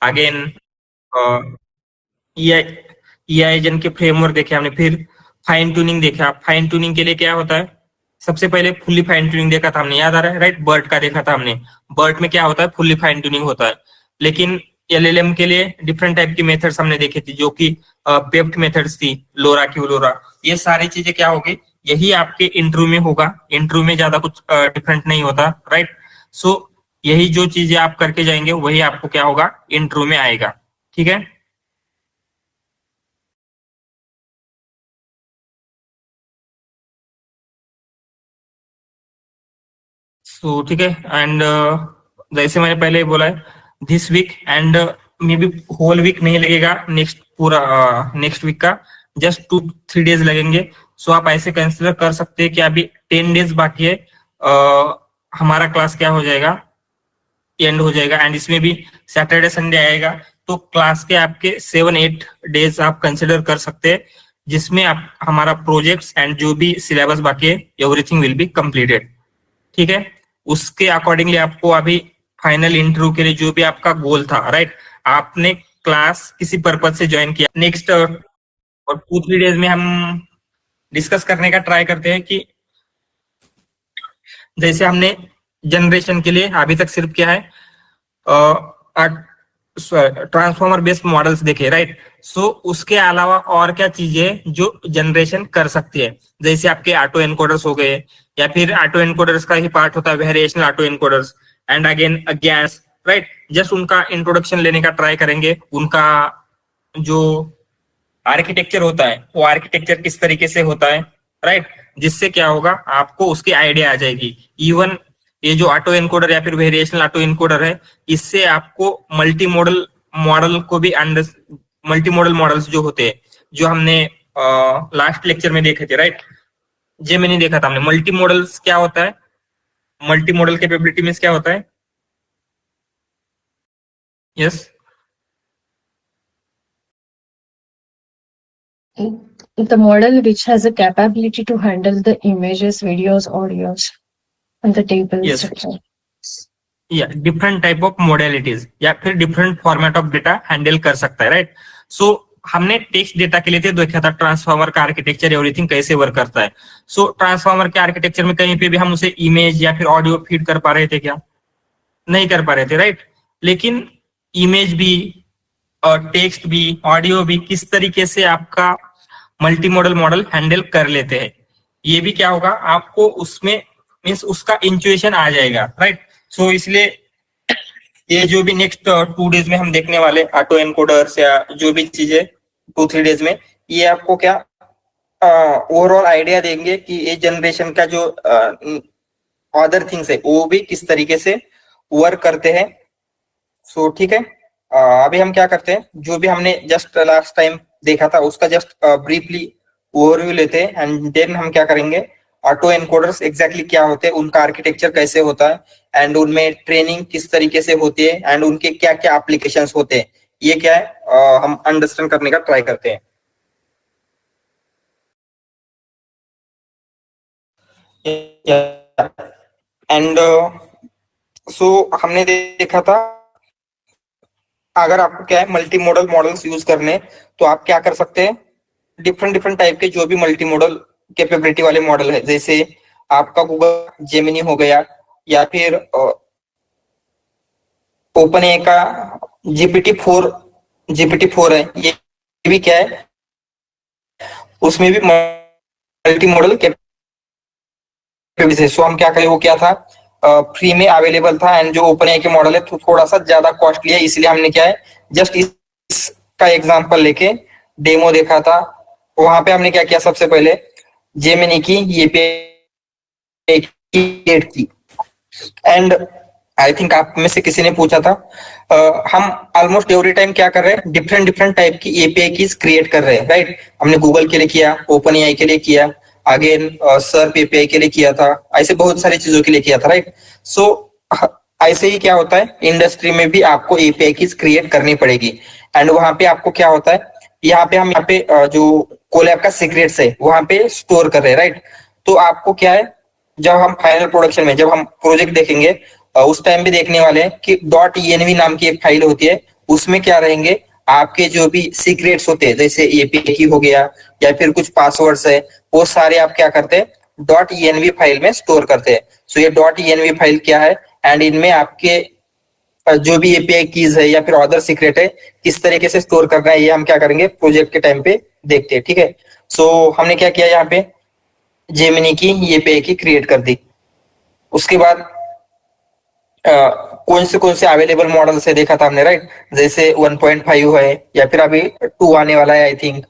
Again ई आई एजन के framework देखे हमने, फिर फाइन ट्यूनिंग देखा। फाइन ट्यूनिंग के लिए क्या होता है, सबसे पहले फुल्ली फाइन ट्यूनिंग देखा था हमने, याद आ रहा है राइट, बर्ट का देखा था हमने। बर्ट में क्या होता है, फुल्ली फाइन ट्यूनिंग होता है। लेकिन एलएलएम के लिए डिफरेंट टाइप की मेथड्स हमने देखी थी, जो कि पेप्ट मेथड्स थी, लोरा क्यू लोरा। ये सारी चीजें क्या होगी, यही आपके इंटरव्यू में होगा। इंटरव्यू में ज्यादा कुछ डिफरेंट नहीं होता, राइट। सो यही जो चीजें आप करके जाएंगे वही आपको क्या होगा, इंटरव्यू में आएगा। ठीक है। सो ठीक है। एंड जैसे मैंने पहले ही बोला है, this weekend maybe whole week नहीं लगेगा, नेक्स्ट पूरा नेक्स्ट वीक का जस्ट 2-3 डेज लगेंगे। सो आप ऐसे कंसिडर कर सकते हैं कि अभी 10 डेज बाकी है, हमारा क्लास क्या हो जाएगा, एंड हो जाएगा। एंड इसमें भी सैटरडे संडे आएगा, तो क्लास के आपके 7-8 डेज आप कंसिडर कर सकते हैं, जिसमें आप हमारा प्रोजेक्ट्स एंड जो भी सिलेबस बाकी है एवरीथिंग विल बी कंप्लीटेड। ठीक है। उसके अकॉर्डिंगली आपको अभी फाइनल इंटरव्यू के लिए जो भी आपका गोल था, राइट, आपने क्लास किसी पर्पज से ज्वाइन किया, नेक्स्ट और 2-3 डेज में हम डिस्कस करने का ट्राई करते हैं कि जैसे हमने जनरेशन के लिए अभी तक सिर्फ क्या है, ट्रांसफॉर्मर बेस्ड मॉडल्स देखे, राइट। सो उसके अलावा और क्या चीजें जो जनरेशन कर सकती है, जैसे आपके ऑटो एनकोडर्स हो गए, या फिर ऑटो एनकोडर्स का ही पार्ट होता है variational auto encoders, and again gas, right. Just उनका इंट्रोडक्शन लेने का ट्राई करेंगे, उनका जो आर्किटेक्चर होता है वो आर्किटेक्चर किस तरीके से होता है, राइट, जिससे क्या होगा आपको उसकी आइडिया आ जाएगी। इवन ये जो ऑटो एनकोडर या फिर वेरिएशनल ऑटो एनकोडर है, इससे आपको मल्टी मॉडल मॉडल को भी अंडर, मल्टी मॉडल मॉडल्स जो होते हैं, जो हमने लास्ट लेक्चर में देखे थे, राइट, जे मैंने देखा था हमने, मल्टी मॉडल्स क्या होता है, मल्टी मॉडल कैपेबिलिटी मींस क्या होता है। Yes. The model which has a capability to handle the images, videos, audios, and the table yes, structure. या डिफरेंट टाइप ऑफ मॉडलिटीज या फिर different format of data handle कर सकता है, right. सो हमने टेक्स्ट डेटा के लिए देखा था ट्रांसफॉर्मर का आर्किटेक्चर, एवरीथिंग कैसे वर्क करता है। सो ट्रांसफॉर्मर के आर्किटेक्चर में कहीं पे भी हम उसे इमेज या फिर ऑडियो फीड कर पा रहे थे क्या, नहीं कर पा रहे थे, राइट। लेकिन इमेज भी और टेक्स्ट भी ऑडियो भी किस तरीके से आपका मल्टी मॉडल मॉडल हैंडल कर लेते हैं, ये भी क्या होगा आपको उसमें मीन्स उसका इंट्यूशन आ जाएगा, राइट। सो इसलिए ये जो भी नेक्स्ट 2 डेज में हम देखने वाले ऑटो एनकोडर्स या जो भी चीजें 2-3 डेज में, ये आपको क्या ओवरऑल आइडिया देंगे कि ये जनरेशन का जो अदर थिंग्स है वो भी किस तरीके से वर्क करते हैं। सो ठीक है। अभी हम क्या करते हैं, जो भी हमने जस्ट लास्ट टाइम देखा था उसका जस्ट ब्रीफली ओवरव्यू लेते हैं, एंड देन हम क्या करेंगे, ऑटो एनकोडर्स एग्जैक्टली क्या होते हैं, उनका आर्किटेक्चर कैसे होता है, एंड उनमें ट्रेनिंग किस तरीके से होती है, एंड उनके क्या क्या एप्लीकेशंस होते हैं, ये क्या है हम अंडरस्टैंड करने का ट्राई करते हैं। एंड सो हमने देखा था अगर आपको क्या है मल्टी मॉडल मॉडल्स यूज करने, तो आप क्या कर सकते हैं, डिफरेंट डिफरेंट टाइप के जो भी मल्टी मॉडल कैपेबिलिटी वाले मॉडल है, जैसे आपका गूगल जेमिनी हो गया, या फिर ओपन ए का जीपीटी 4 है, ये भी क्या है, उसमें भी मल्टी मॉडल कैपेबिलिटी। सो हम क्या करें, वो क्या था फ्री में अवेलेबल था, एंड जो ओपन ए के मॉडल है तो थोड़ा सा ज्यादा कॉस्टली है, इसलिए हमने क्या है जस्ट इसका एग्जांपल लेके डेमो देखा था। वहां पे हमने क्या किया, सबसे पहले जेमिनी की ये की, एंड आई थिंक आप में से किसी ने पूछा था, हम ऑलमोस्ट एवरी टाइम क्या कर रहे हैं, डिफरेंट डिफरेंट टाइप की एपीआई कीज क्रिएट कर रहे हैं, राइट। हमने गूगल के लिए किया, ओपन एआई के लिए किया, अगेन सर्प एपीआई के लिए किया था, ऐसे बहुत सारी चीजों के लिए किया था, राइट। सो ऐसे ही क्या होता है, इंडस्ट्री में भी आपको एपीआई कीज क्रिएट करनी पड़ेगी, एंड वहां पे आपको क्या होता है, यहाँ पे हम जो कोलैब का सीक्रेट्स है वहां पे स्टोर कर रहे हैं, राइट। तो आपको क्या है, जब हम फाइनल प्रोडक्शन में जब हम प्रोजेक्ट देखेंगे उस टाइम भी देखने वाले हैं कि .env नाम की एक फाइल होती है, उसमें क्या रहेंगे, आपके जो भी सीक्रेट्स होते हैं जैसे एपीके की हो गया या फिर कुछ पासवर्ड्स है, वो सारे आप क्या करते हैं .env फाइल में स्टोर करते हैं। सो ये .env फाइल क्या है, एंड इनमें आपके जो भी एपीआई कीज है या फिर अदर सीक्रेट है किस तरीके से स्टोर करना है, ये हम क्या करेंगे प्रोजेक्ट के टाइम पे देखते हैं। ठीक है, सो हमने क्या किया यहाँ पे जेमिनी की एपीआई की क्रिएट कर दी। उसके बाद कौन से अवेलेबल मॉडल से देखा था हमने, राइट, जैसे 1.5 है या फिर अभी 2 आने वाला है आई थिंक।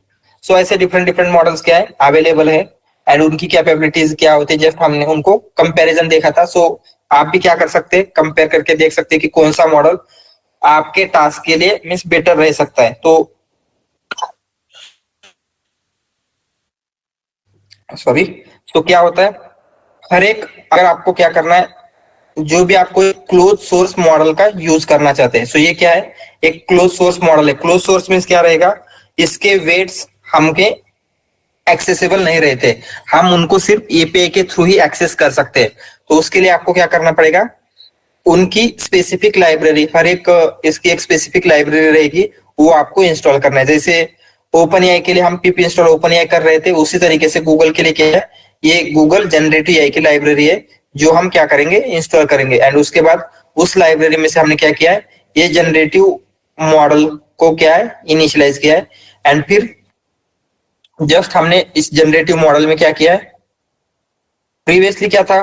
सो ऐसे डिफरेंट डिफरेंट मॉडल्स क्या है अवेलेबल है एंड उनकी कैपेबिलिटीज क्या होती है, जस्ट हमने उनको कंपैरिजन देखा था। सो आप भी क्या कर सकते हैं, कंपेयर करके देख सकते हैं कि कौन सा मॉडल आपके टास्क के लिए मीन्स बेटर रह सकता है। तो सॉरी, तो क्या होता है हर एक, अगर आपको क्या करना है, जो भी आपको एक क्लोज सोर्स मॉडल का यूज करना चाहते हैं, सो ये क्या है एक क्लोज सोर्स मॉडल है। क्लोज सोर्स मीन्स क्या रहेगा, इसके वेट्स हमके एक्सेसिबल नहीं रहते, हम उनको सिर्फ एपीआई के थ्रू ही एक्सेस कर सकते हैं। तो उसके लिए आपको क्या करना पड़ेगा, उनकी स्पेसिफिक लाइब्रेरी, हर एक इसकी एक स्पेसिफिक लाइब्रेरी रहेगी, वो आपको इंस्टॉल करना है। जैसे ओपन एआई के लिए हम पिप इंस्टॉल ओपन एआई कर रहे थे, उसी तरीके से गूगल के लिए क्या है, ये गूगल जनरेटिव एआई की लाइब्रेरी है जो हम क्या करेंगे इंस्टॉल करेंगे। एंड उसके बाद उस लाइब्रेरी में से हमने क्या किया है, ये जनरेटिव मॉडल को क्या है इनिशियलाइज किया है। एंड फिर जस्ट हमने इस जनरेटिव मॉडल में क्या किया है, प्रीवियसली क्या था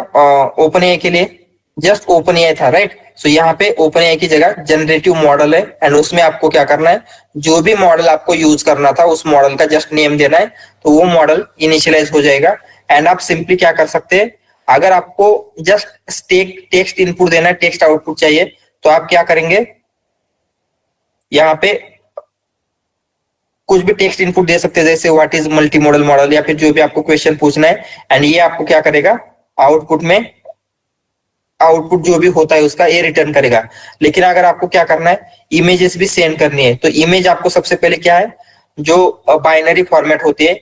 ओपन एआई के लिए जस्ट ओपन एआई था, राइट। सो यहाँ पे ओपन एआई की जगह जनरेटिव मॉडल है एंड उसमें आपको क्या करना है, जो भी मॉडल आपको यूज करना था उस मॉडल का जस्ट नेम देना है, तो वो मॉडल इनिशियलाइज हो जाएगा। एंड आप सिंपली क्या कर सकते हैं, अगर आपको जस्ट टेक्स्ट इनपुट देना है, टेक्स्ट आउटपुट चाहिए, तो आप क्या करेंगे, यहाँ पे कुछ भी टेक्स्ट इनपुट दे सकते हैं, जैसे what is multi modal model या फिर जो भी आपको क्वेश्चन पूछना है, एंड ये आपको क्या करेगा आउटपुट में, आउटपुट जो भी होता है उसका ये रिटर्न करेगा। लेकिन अगर आपको क्या करना है, इमेजेस भी सेंड करनी है, तो इमेज आपको सबसे पहले क्या है, जो बाइनरी फॉर्मेट होती है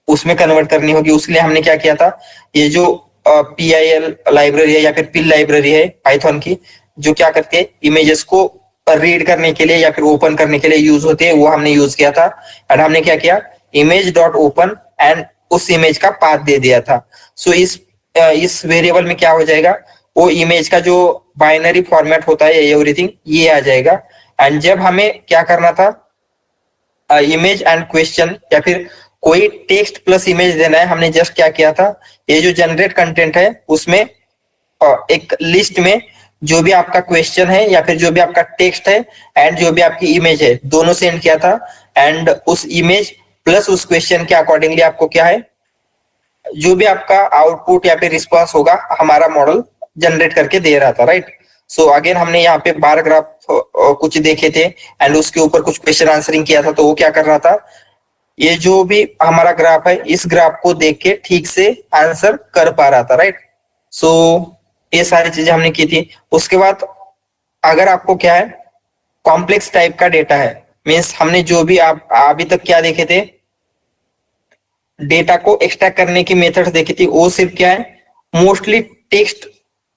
उसमें कन्वर्ट करनी होगी। उसके लिए हमने क्या किया था, ये जो PIL लाइब्रेरी है या फिर पिल लाइब्रेरी है पाइथन की, जो क्या करती है इमेजेस को रीड करने के लिए या फिर ओपन करने के लिए यूज होती है, वो हमने यूज किया था। एंड हमने क्या किया, इमेज डॉट ओपन एंड उस इमेज का पाथ दे दिया था। सो इस वेरिएबल में क्या हो जाएगा, वो इमेज का जो बाइनरी फॉर्मेट होता है एवरीथिंग ये आ जाएगा। एंड जब हमें क्या करना था, इमेज एंड क्वेश्चन या फिर कोई टेक्स्ट प्लस इमेज देना है, हमने जस्ट क्या किया था, ये जो जनरेट कंटेंट है उसमें एक लिस्ट में जो भी आपका क्वेश्चन है या फिर जो भी आपका टेक्स्ट है एंड जो भी आपकी इमेज है दोनों सेंड किया था। एंड उस इमेज प्लस उस क्वेश्चन के अकॉर्डिंगली आपको क्या है, जो भी आपका आउटपुट या फिर रिस्पॉन्स होगा हमारा मॉडल जनरेट करके दे रहा था, राइट। सो अगेन हमने यहाँ पे बार ग्राफ कुछ देखे थे एंड उसके ऊपर कुछ क्वेश्चन आंसरिंग किया था। तो वो क्या कर रहा था, ये जो भी हमारा ग्राफ है इस ग्राफ को देख के ठीक से आंसर कर पा रहा था, राइट। सो ये सारी चीजें हमने की थी। उसके बाद अगर आपको क्या है कॉम्प्लेक्स टाइप का डेटा है, मीन्स हमने जो भी आप अभी तक क्या देखे थे, डेटा को एक्सट्रैक्ट करने की मेथड देखी थी, वो सिर्फ क्या है मोस्टली टेक्स्ट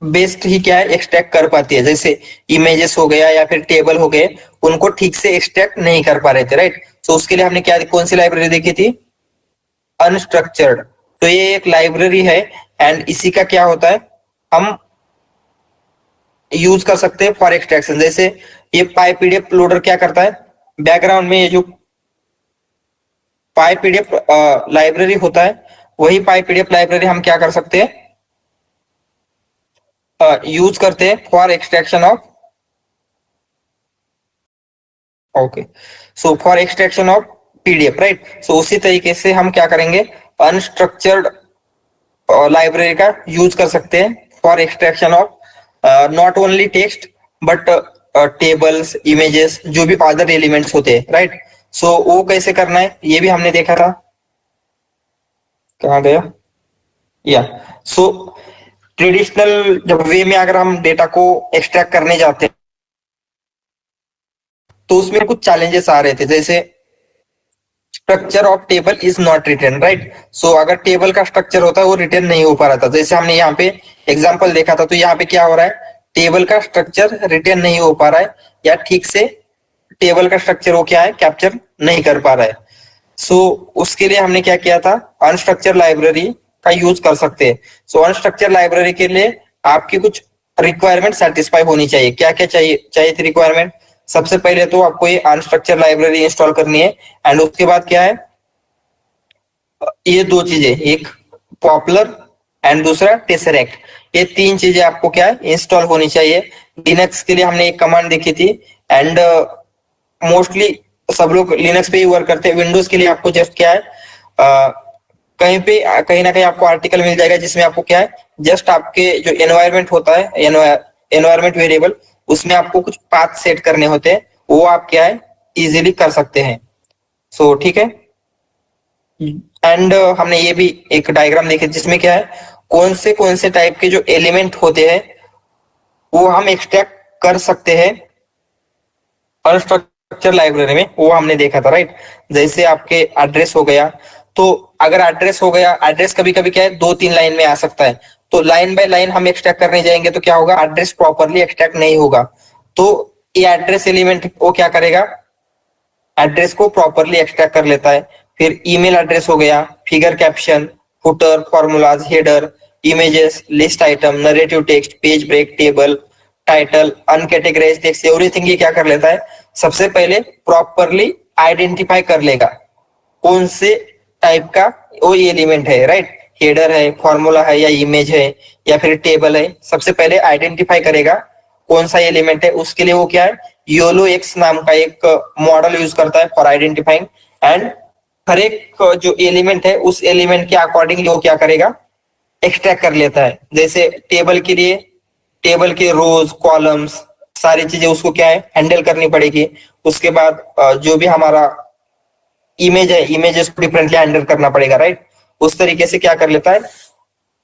बेस्ड ही क्या है एक्सट्रैक्ट कर पाती है, जैसे इमेजेस हो गया या फिर टेबल हो गए, उनको ठीक से एक्सट्रैक्ट नहीं कर पा रहे थे, राइट। तो उसके लिए हमने क्या कौन सी लाइब्रेरी देखी थी, अनस्ट्रक्चर्ड। तो ये एक लाइब्रेरी है एंड इसी का क्या होता है, हम यूज कर सकते हैं फॉर एक्सट्रैक्शन। जैसे ये PyPDF लोडर क्या करता है, बैकग्राउंड में ये जो PyPDF लाइब्रेरी होता है, वही PyPDF लाइब्रेरी हम क्या कर सकते हैं, यूज करते हैं for extraction of, okay, so for extraction of PDF, right. So उसी तरीके से हम क्या करेंगे, अनस्ट्रक्चर्ड लाइब्रेरी का यूज कर सकते हैं for extraction of not only text but tables, images, जो भी अदर एलिमेंट्स होते हैं, राइट। सो वो कैसे करना है ये भी हमने देखा था, कहाँ गया, या सो ट्रेडिशनल जब वे में अगर हम डेटा को एक्सट्रैक्ट करने जाते हैं तो उसमें कुछ चैलेंजेस आ रहे थे, जैसे structure of table is not written, right. So अगर टेबल का स्ट्रक्चर होता है वो रिटर्न नहीं हो पा रहा था। जैसे हमने यहाँ पे एग्जांपल देखा था, तो यहाँ पे क्या हो रहा है, टेबल का स्ट्रक्चर रिटर्न नहीं हो पा रहा है या ठीक से टेबल का स्ट्रक्चर वो क्या है, कैप्चर नहीं कर पा रहा है। सो उसके लिए हमने क्या किया था, अनस्ट्रक्चर लाइब्रेरी का यूज कर सकते हैं। सो अनस्ट्रक्चर लाइब्रेरी के लिए आपकी कुछ रिक्वायरमेंट सेटिस्फाई होनी चाहिए। क्या क्या चाहिए थी रिक्वायरमेंट? सबसे पहले तो आपको ये अनस्ट्रक्चर लाइब्रेरी इंस्टॉल करनी है, एंड उसके बाद क्या है, ये दो चीजें, एक पॉपुलर एंड दूसरा टेसरेक्ट, ये तीन चीजें आपको क्या है, इंस्टॉल होनी चाहिए। लिनक्स के लिए हमने एक कमांड देखी थी, एंड मोस्टली सब लोग लिनक्स पे ही वर्क करते हैं। विंडोज के लिए आपको जस्ट क्या है, कहीं पे कहीं ना कहीं आपको आर्टिकल मिल जाएगा जिसमें आपको क्या है, जस्ट आपके जो एनवायरमेंट होता है, एनवायरमेंट वेरिएबल, उसमें आपको कुछ पाथ सेट करने होते हैं, वो आप क्या है, इजीली कर सकते हैं। सो ठीक है। एंड हमने ये भी एक डायग्राम देखी जिसमें क्या है, कौन से टाइप के जो एलिमेंट होते हैं वो हम एक्सट्रैक्ट कर सकते हैं अनस्ट्रक्चर लाइब्रेरी में, वो हमने देखा था, राइट। जैसे आपके एड्रेस हो गया, तो अगर एड्रेस हो गया, एड्रेस कभी कभी क्या है, 2-3 लाइन में आ सकता है, तो लाइन बाय लाइन हम एक्सट्रैक्ट करने जाएंगे तो क्या होगा, एड्रेस प्रॉपरली एक्सट्रैक्ट नहीं होगा। तो ये एड्रेस एलिमेंट वो क्या करेगा, एड्रेस को प्रॉपरली एक्सट्रैक्ट कर लेता है। फिर ईमेल एड्रेस हो गया, figure caption, footer, formulas, header, images, list item, narrative text, page break, table title, uncategorized text, everything ये क्या कर लेता है, सबसे पहले प्रॉपरली आइडेंटिफाई कर लेगा कौन से टाइप का वो एलिमेंट है, राइट। हेडर है, फॉर्मूला है, या इमेज है, या फिर टेबल है, सबसे पहले आइडेंटिफाई करेगा कौन सा एलिमेंट है। उसके लिए वो क्या है, योलो एक्स नाम का एक मॉडल यूज करता है फॉर आइडेंटिफाइंग, एंड हर एक जो एलिमेंट है उस एलिमेंट के अकॉर्डिंगली वो क्या करेगा, एक्सट्रैक्ट कर लेता है। जैसे टेबल के लिए टेबल के रोज, कॉलम्स, सारी चीजें उसको क्या है, हैंडल करनी पड़ेगी। उसके बाद जो भी हमारा इमेज है, इमेजेस को डिफरेंटली हैंडल करना पड़ेगा, राइट। उस तरीके से क्या कर लेता है,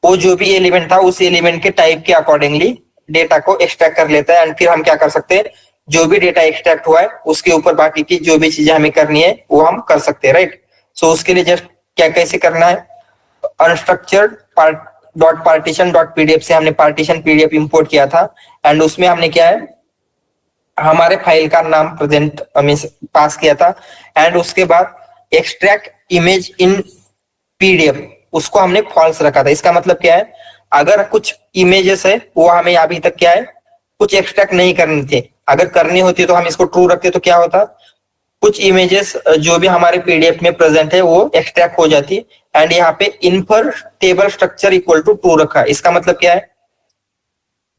वो जो भी एलिमेंट था उस एलिमेंट के टाइप के अकॉर्डिंगली डेटा को एक्सट्रैक्ट कर लेता है। एंड फिर हम क्या कर सकते हैं, जो भी डेटा एक्सट्रैक्ट हुआ है उसके ऊपर बाकी की जो भी चीजें हमें करनी है वो हम कर सकते हैं, राइट। सो उसके लिए जस्ट क्या कैसे करना है, unstructured dot partition dot PDF से हमने पार्टीशन पीडीएफ इंपोर्ट किया था, एंड उसमें हमने क्या है, हमारे फाइल का नाम प्रेजेंट मींस पास किया था, एंड उसके बाद एक्सट्रैक्ट इमेज इन पीडीएफ उसको हमने फॉल्स रखा था। इसका मतलब क्या है, अगर कुछ इमेजेस है वो हमें अभी तक क्या है, कुछ एक्सट्रैक्ट नहीं करनी थी, अगर करनी होती तो हम इसको ट्रू रखते तो क्या होता, कुछ इमेजेस जो भी हमारे पीडीएफ में प्रेजेंट है वो एक्सट्रैक्ट हो जाती। एंड यहाँ पे infer table structure equal to true रखा है। इसका मतलब क्या है,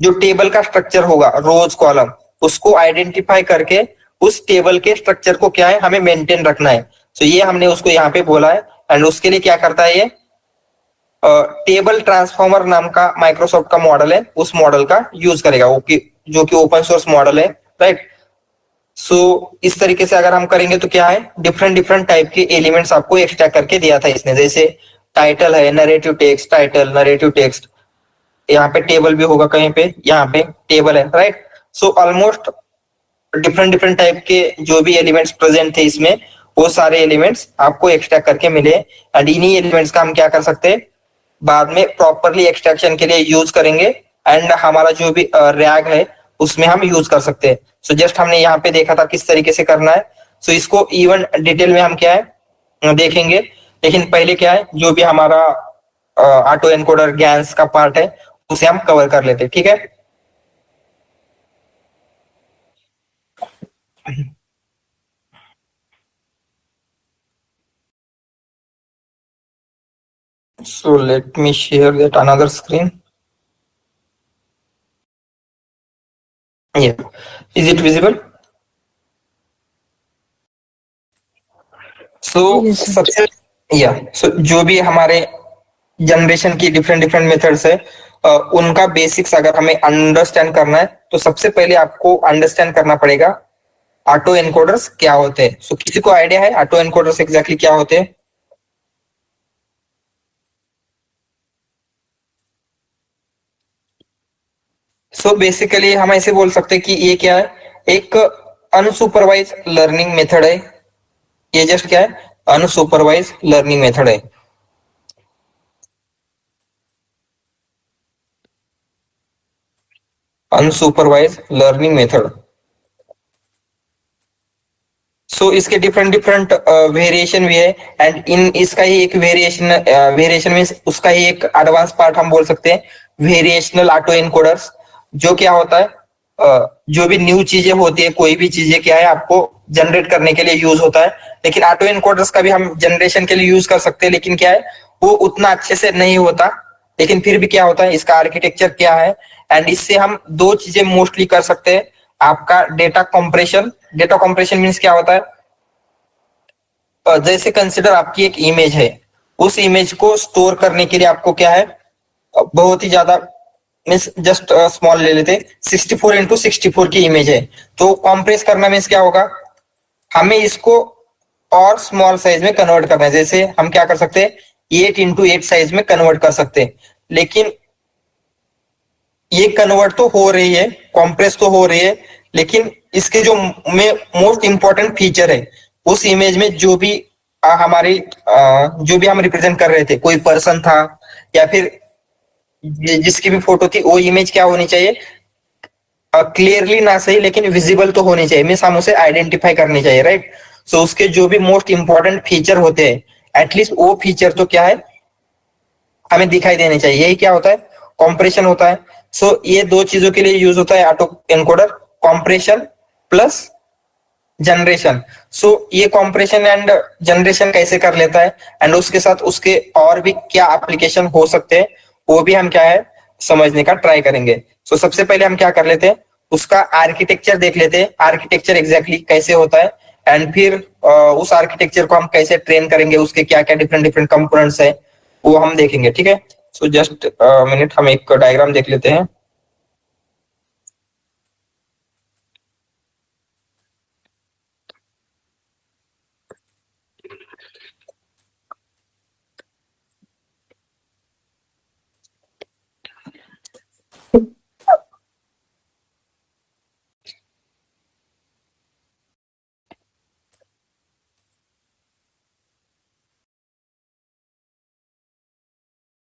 जो टेबल का स्ट्रक्चर होगा, रोज कॉलम, उसको आइडेंटिफाई करके उस टेबल के स्ट्रक्चर को क्या है, हमें मेंटेन रखना है। तो ये हमने उसको यहाँ पे बोला है, एंड उसके लिए क्या करता है, ये टेबल ट्रांसफॉर्मर नाम का माइक्रोसॉफ्ट का मॉडल है, उस मॉडल का यूज करेगा वो जो कि ओपन सोर्स मॉडल है, राइट। सो इस तरीके से अगर हम करेंगे तो क्या है, डिफरेंट डिफरेंट टाइप के एलिमेंट्स आपको एक्सट्रैक्ट करके दिया था इसने। जैसे टाइटल है, narrative text, title narrative text, यहाँ पे टेबल भी होगा कहीं पे, यहाँ पे टेबल है, right. So almost different different type के जो भी एलिमेंट्स प्रेजेंट थे इसमें, वो सारे एलिमेंट्स आपको एक्सट्रैक्ट करके मिले। एंड इन्हीं एलिमेंट्स का हम क्या कर सकते हैं, बाद में प्रॉपरली एक्सट्रैक्शन के लिए यूज करेंगे, एंड हमारा जो भी रैग है उसमें हम यूज कर सकते हैं। सो जस्ट हमने यहाँ पे देखा था किस तरीके से करना है। सो इसको इवन डिटेल में हम क्या है देखेंगे, लेकिन पहले क्या है, जो भी हमारा ऑटो एनकोडर गैन्स का पार्ट है उसे हम कवर कर लेते हैं, ठीक है। So let me share that another screen. Yeah, is it visible? So Yes, sir. सबसे so जो भी हमारे जनरेशन की डिफरेंट डिफरेंट मेथड्स है, उनका बेसिक्स अगर हमें अंडरस्टैंड करना है तो सबसे पहले आपको अंडरस्टैंड करना पड़ेगा ऑटो एनकोडर्स क्या होते हैं। सो किसी को आइडिया है ऑटो एनकोडर्स एग्जैक्टली क्या होते हैं? सो बेसिकली हम ऐसे बोल सकते हैं कि ये क्या है, एक अनसुपरवाइज लर्निंग मेथड है। ये जस्ट क्या है, अनसुपरवाइज लर्निंग मेथड है। Unsupervised learning method. सो इसके डिफरेंट डिफरेंट वेरिएशन भी है एंड इन इसका ही एक वेरिएशन मीन्स उसका ही एक एडवांस पार्ट हम बोल सकते हैं वेरिएशनल ऑटो एनकोडर्स। जो क्या होता है जो भी न्यू चीजें होती है कोई भी चीजें क्या है आपको जनरेट करने के लिए यूज होता है, लेकिन ऑटो एनकोडर्स का भी हम जनरेशन के लिए यूज कर सकते हैं, लेकिन क्या है वो उतना अच्छे से नहीं होता। लेकिन फिर भी क्या होता है इसका आर्किटेक्चर क्या है एंड इससे हम दो चीजें मोस्टली कर सकते हैं। आपका डेटा कॉम्प्रेशन मीन्स क्या होता है जैसे कंसिडर आपकी एक इमेज है, उस इमेज को स्टोर करने के लिए आपको क्या है बहुत ही ज्यादा मीन्स जस्ट स्मॉल ले लेते 64 इंटू 64 की इमेज है, तो कॉम्प्रेस करना मीन्स क्या होगा हमें इसको और स्मॉल साइज में कन्वर्ट करना है। जैसे हम क्या कर सकते हैं 8 इंटू 8 साइज में कन्वर्ट कर सकते हैं, लेकिन ये कन्वर्ट तो हो रही है कॉम्प्रेस तो हो रही है, लेकिन इसके जो मोस्ट इंपॉर्टेंट फीचर है उस इमेज में जो भी हमारी जो भी हम रिप्रेजेंट कर रहे थे कोई पर्सन था या फिर जिसकी भी फोटो थी वो इमेज क्या होनी चाहिए क्लियरली ना सही लेकिन विजिबल तो होनी चाहिए, मीन्स हम उसे आइडेंटिफाई करनी चाहिए राइट। सो उसके जो भी मोस्ट इंपॉर्टेंट फीचर होते हैं एटलीस्ट वो फीचर तो क्या है हमें दिखाई देने चाहिए, यही क्या होता है कॉम्प्रेशन होता है। सो ये दो चीजों के लिए यूज होता है auto encoder, compression plus generation. So ये कॉम्प्रेशन एंड जनरेशन कैसे कर लेता है एंड उसके साथ उसके और भी क्या एप्लीकेशन हो सकते हैं वो भी हम क्या है समझने का ट्राई करेंगे। सो सबसे पहले हम क्या कर लेते हैं उसका आर्किटेक्चर देख लेते हैं, आर्किटेक्चर एग्जैक्टली कैसे होता है एंड फिर उस आर्किटेक्चर को हम कैसे ट्रेन करेंगे, उसके क्या क्या डिफरेंट डिफरेंट कंपोनेंट्स है वो हम देखेंगे, ठीक है। सो जस्ट मिनट हम एक डायग्राम देख लेते हैं।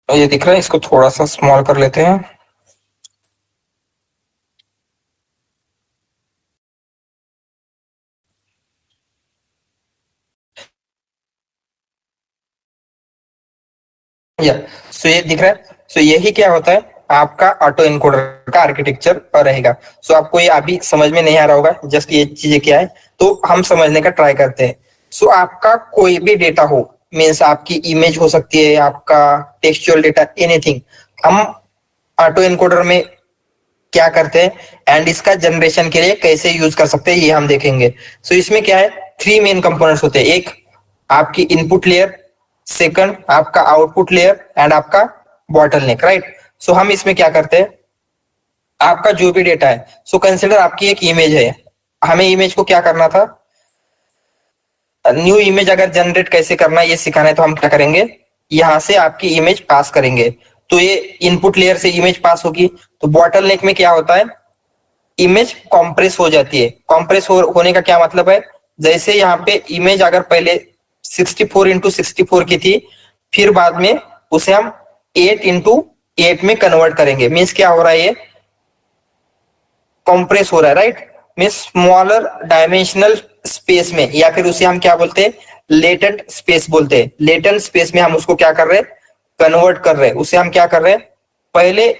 ये दिख रहा है, इसको थोड़ा सा स्मॉल कर लेते हैं। या सो ये दिख रहा है, सो यही क्या होता है आपका ऑटो एनकोडर का आर्किटेक्चर रहेगा। सो आपको ये अभी समझ में नहीं आ रहा होगा जस्ट ये चीजें क्या है, तो हम समझने का ट्राई करते हैं। सो आपका कोई भी डेटा हो मीन्स आपकी इमेज हो सकती है, आपका टेक्सचुअल डेटा, एनीथिंग, हम ऑटो एनकोडर में क्या करते हैं एंड इसका जनरेशन के लिए कैसे यूज कर सकते हैं ये हम देखेंगे। सो इसमें क्या है 3 मेन कंपोनेंट्स होते हैं, एक आपकी इनपुट लेयर, सेकंड आपका आउटपुट लेयर एंड आपका बॉटलनेक राइट। सो हम इसमें क्या करते हैं आपका जो भी डेटा है, सो कंसिडर आपकी एक इमेज है, हमें इमेज को क्या करना था न्यू इमेज अगर जनरेट कैसे करना है ये सिखाना है, तो हम क्या करेंगे यहां से आपकी इमेज पास करेंगे, तो ये इनपुट लेयर से इमेज पास होगी। तो बॉटलनेक में क्या होता है इमेज कॉम्प्रेस हो जाती है। कॉम्प्रेस होने का क्या मतलब है, जैसे यहाँ पे इमेज अगर पहले 64 इंटू 64 की थी, फिर बाद में उसे हम 8 इंटू 8 में कन्वर्ट करेंगे, मीन्स क्या हो रहा है ये कॉम्प्रेस हो रहा है right, means smaller dimensional space में, या फिर उसे हम क्या बोलते हैं लेटेंट स्पेस बोलते हैं। लेटेंट स्पेस में हम उसको क्या कर रहे हैं कन्वर्ट कर रहे हैं, उसे हम क्या कर रहे हैं पहले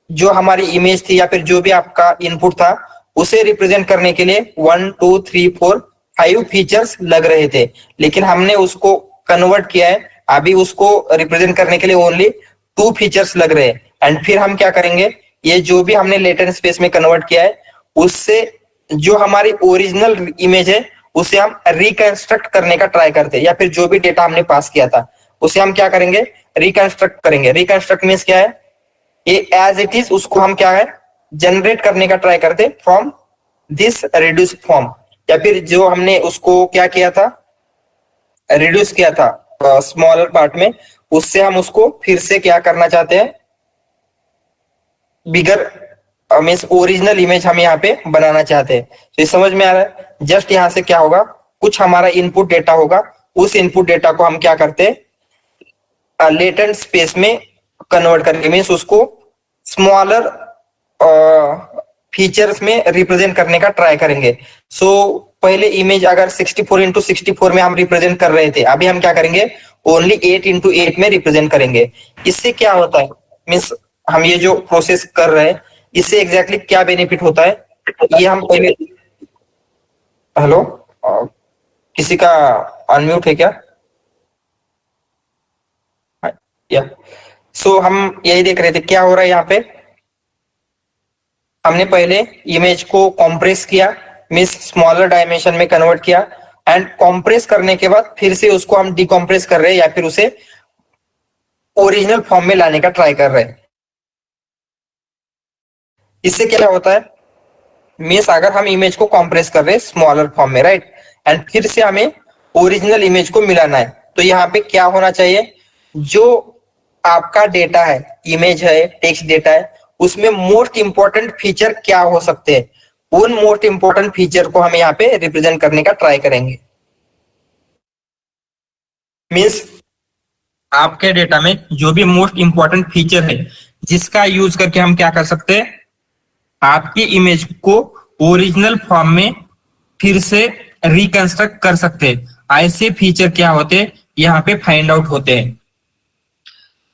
जो हमारी इमेज थी या फिर जो भी आपका इनपुट था उसे रिप्रेजेंट करने के लिए 1 2 3 4 5 फीचर्स लग रहे थे, लेकिन हमने उसको कन्वर्ट किया है, अभी उसको रिप्रेजेंट करने के लिए ओनली 2 फीचर्स लग रहे हैं। एंड फिर हम क्या करेंगे ये जो भी हमने लेटेंट स्पेस में कन्वर्ट किया है उससे जो हमारी ओरिजिनल इमेज है उसे हम रिकंस्ट्रक्ट करने का ट्राई करते हैं, या फिर जो भी डेटा हमने पास किया था उसे हम क्या करेंगे रिकंस्ट्रक्ट करेंगे। रिकंस्ट्रक्ट मीन्स क्या है ये एज इट इज उसको हम क्या है जनरेट करने का ट्राई करते फ्रॉम दिस रिड्यूस फॉर्म, या फिर जो हमने उसको क्या किया था रिड्यूस किया था स्मॉलर पार्ट में, उससे हम उसको फिर से क्या करना चाहते हैं बिगर मीन्स ओरिजिनल इमेज हम यहाँ पे बनाना चाहते हैं। तो ये समझ में आ रहा है, जस्ट यहाँ से क्या होगा कुछ हमारा इनपुट डेटा होगा, उस इनपुट डेटा को हम क्या करते हैं लेटेंट स्पेस में कन्वर्ट करके मीन्स उसको स्मॉलर फीचर्स में रिप्रेजेंट करने का ट्राई करेंगे। सो पहले इमेज अगर 64x64 में हम रिप्रेजेंट कर रहे थे, अभी हम क्या करेंगे, ओनली 8x8 में रिप्रेजेंट करेंगे। इससे क्या होता है, मीन्स हम ये जो प्रोसेस कर रहे हैं इससे एग्जैक्टली क्या बेनिफिट होता है, ये हम पहले, हेलो किसी का अनम्यूट है क्या? या सो हम यही देख रहे थे क्या हो रहा है यहाँ पे। हमने पहले इमेज को कॉम्प्रेस किया, मीन्स स्मॉलर डायमेंशन में कन्वर्ट किया, एंड कॉम्प्रेस करने के बाद फिर से उसको हम डिकॉम्प्रेस कर रहे हैं या फिर उसे ओरिजिनल फॉर्म में लाने का ट्राई कर रहे हैं। इससे क्या होता है, मीन्स अगर हम इमेज को कॉम्प्रेस कर रहे हैं स्मॉलर फॉर्म में, राइट, एंड फिर से हमें ओरिजिनल इमेज को मिलाना है, तो यहाँ पे क्या होना चाहिए, जो आपका डेटा है, इमेज है, टेक्स्ट डेटा है, उसमें मोस्ट इंपॉर्टेंट फीचर क्या हो सकते हैं, उन मोस्ट इंपॉर्टेंट फीचर को हम यहाँ पे रिप्रेजेंट करने का ट्राई करेंगे। मीन्स आपके डेटा में जो भी मोस्ट इंपॉर्टेंट फीचर है जिसका यूज करके हम क्या कर सकते हैं, आपकी इमेज को ओरिजिनल फॉर्म में फिर से रिकंस्ट्रक्ट कर सकते हैं, ऐसे फीचर क्या होते हैं यहाँ पे फाइंड आउट होते हैं।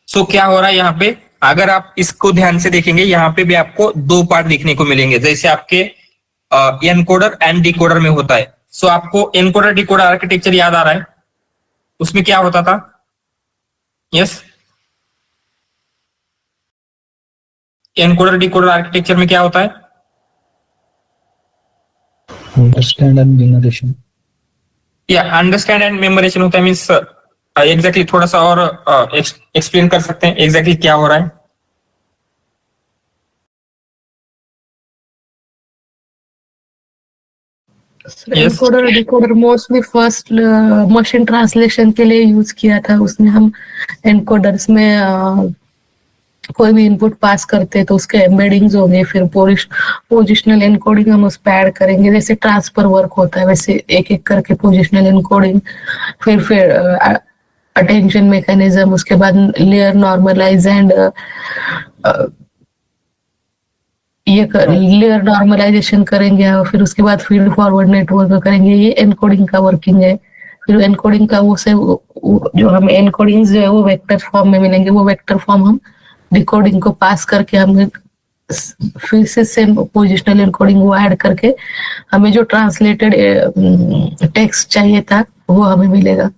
सो क्या हो रहा है यहाँ पे, अगर आप इसको ध्यान से देखेंगे यहाँ पे भी आपको दो पार्ट देखने को मिलेंगे, जैसे आपके एनकोडर एंड डिकोडर में होता है। सो आपको एनकोडर डिकोडर आर्किटेक्चर याद आ रहा है, उसमें क्या होता था? यस, एनकोडर डिकोडर आर्किटेक्चर में क्या होता है? Understand and memorisation. या अंडरस्टैंड एंड मेमोराइजेशन होता है, मीन्स एग्जैक्टली थोड़ा सा और एक्सप्लेन कर सकते हैं एग्जैक्टली क्या हो रहा है? Encoder decoder mostly first machine translation के लिए यूज किया था। उसमें हम एनकोडर्स में कोई भी इनपुट पास करते हैं तो उसके एम्बेडिंग्स होंगे, फिर पोजिशनल एनकोडिंग हम उस पर ऐड करेंगे, जैसे ट्रांसफर वर्क होता है वैसे एक एक करके पोजिशनल एनकोडिंग, फिर अटेंशन मैकेनिज्म, उसके बाद layer normalize and layer normalization करेंगे, और फिर उसके बाद फीड फॉरवर्ड नेटवर्क करेंगे। ये एनकोडिंग का वर्किंग है। फिर एनकोडिंग का जो हम एनकोडिंग जो है वो वेक्टर फॉर्म में मिलेंगे, वो वेक्टर फॉर्म हम डिकोडिंग को पास करके हमें फिर से सेम पोजिशनल एनकोडिंग वो ऐड करके हमें जो ट्रांसलेटेड टेक्स्ट चाहिए था वो हमें मिलेगा।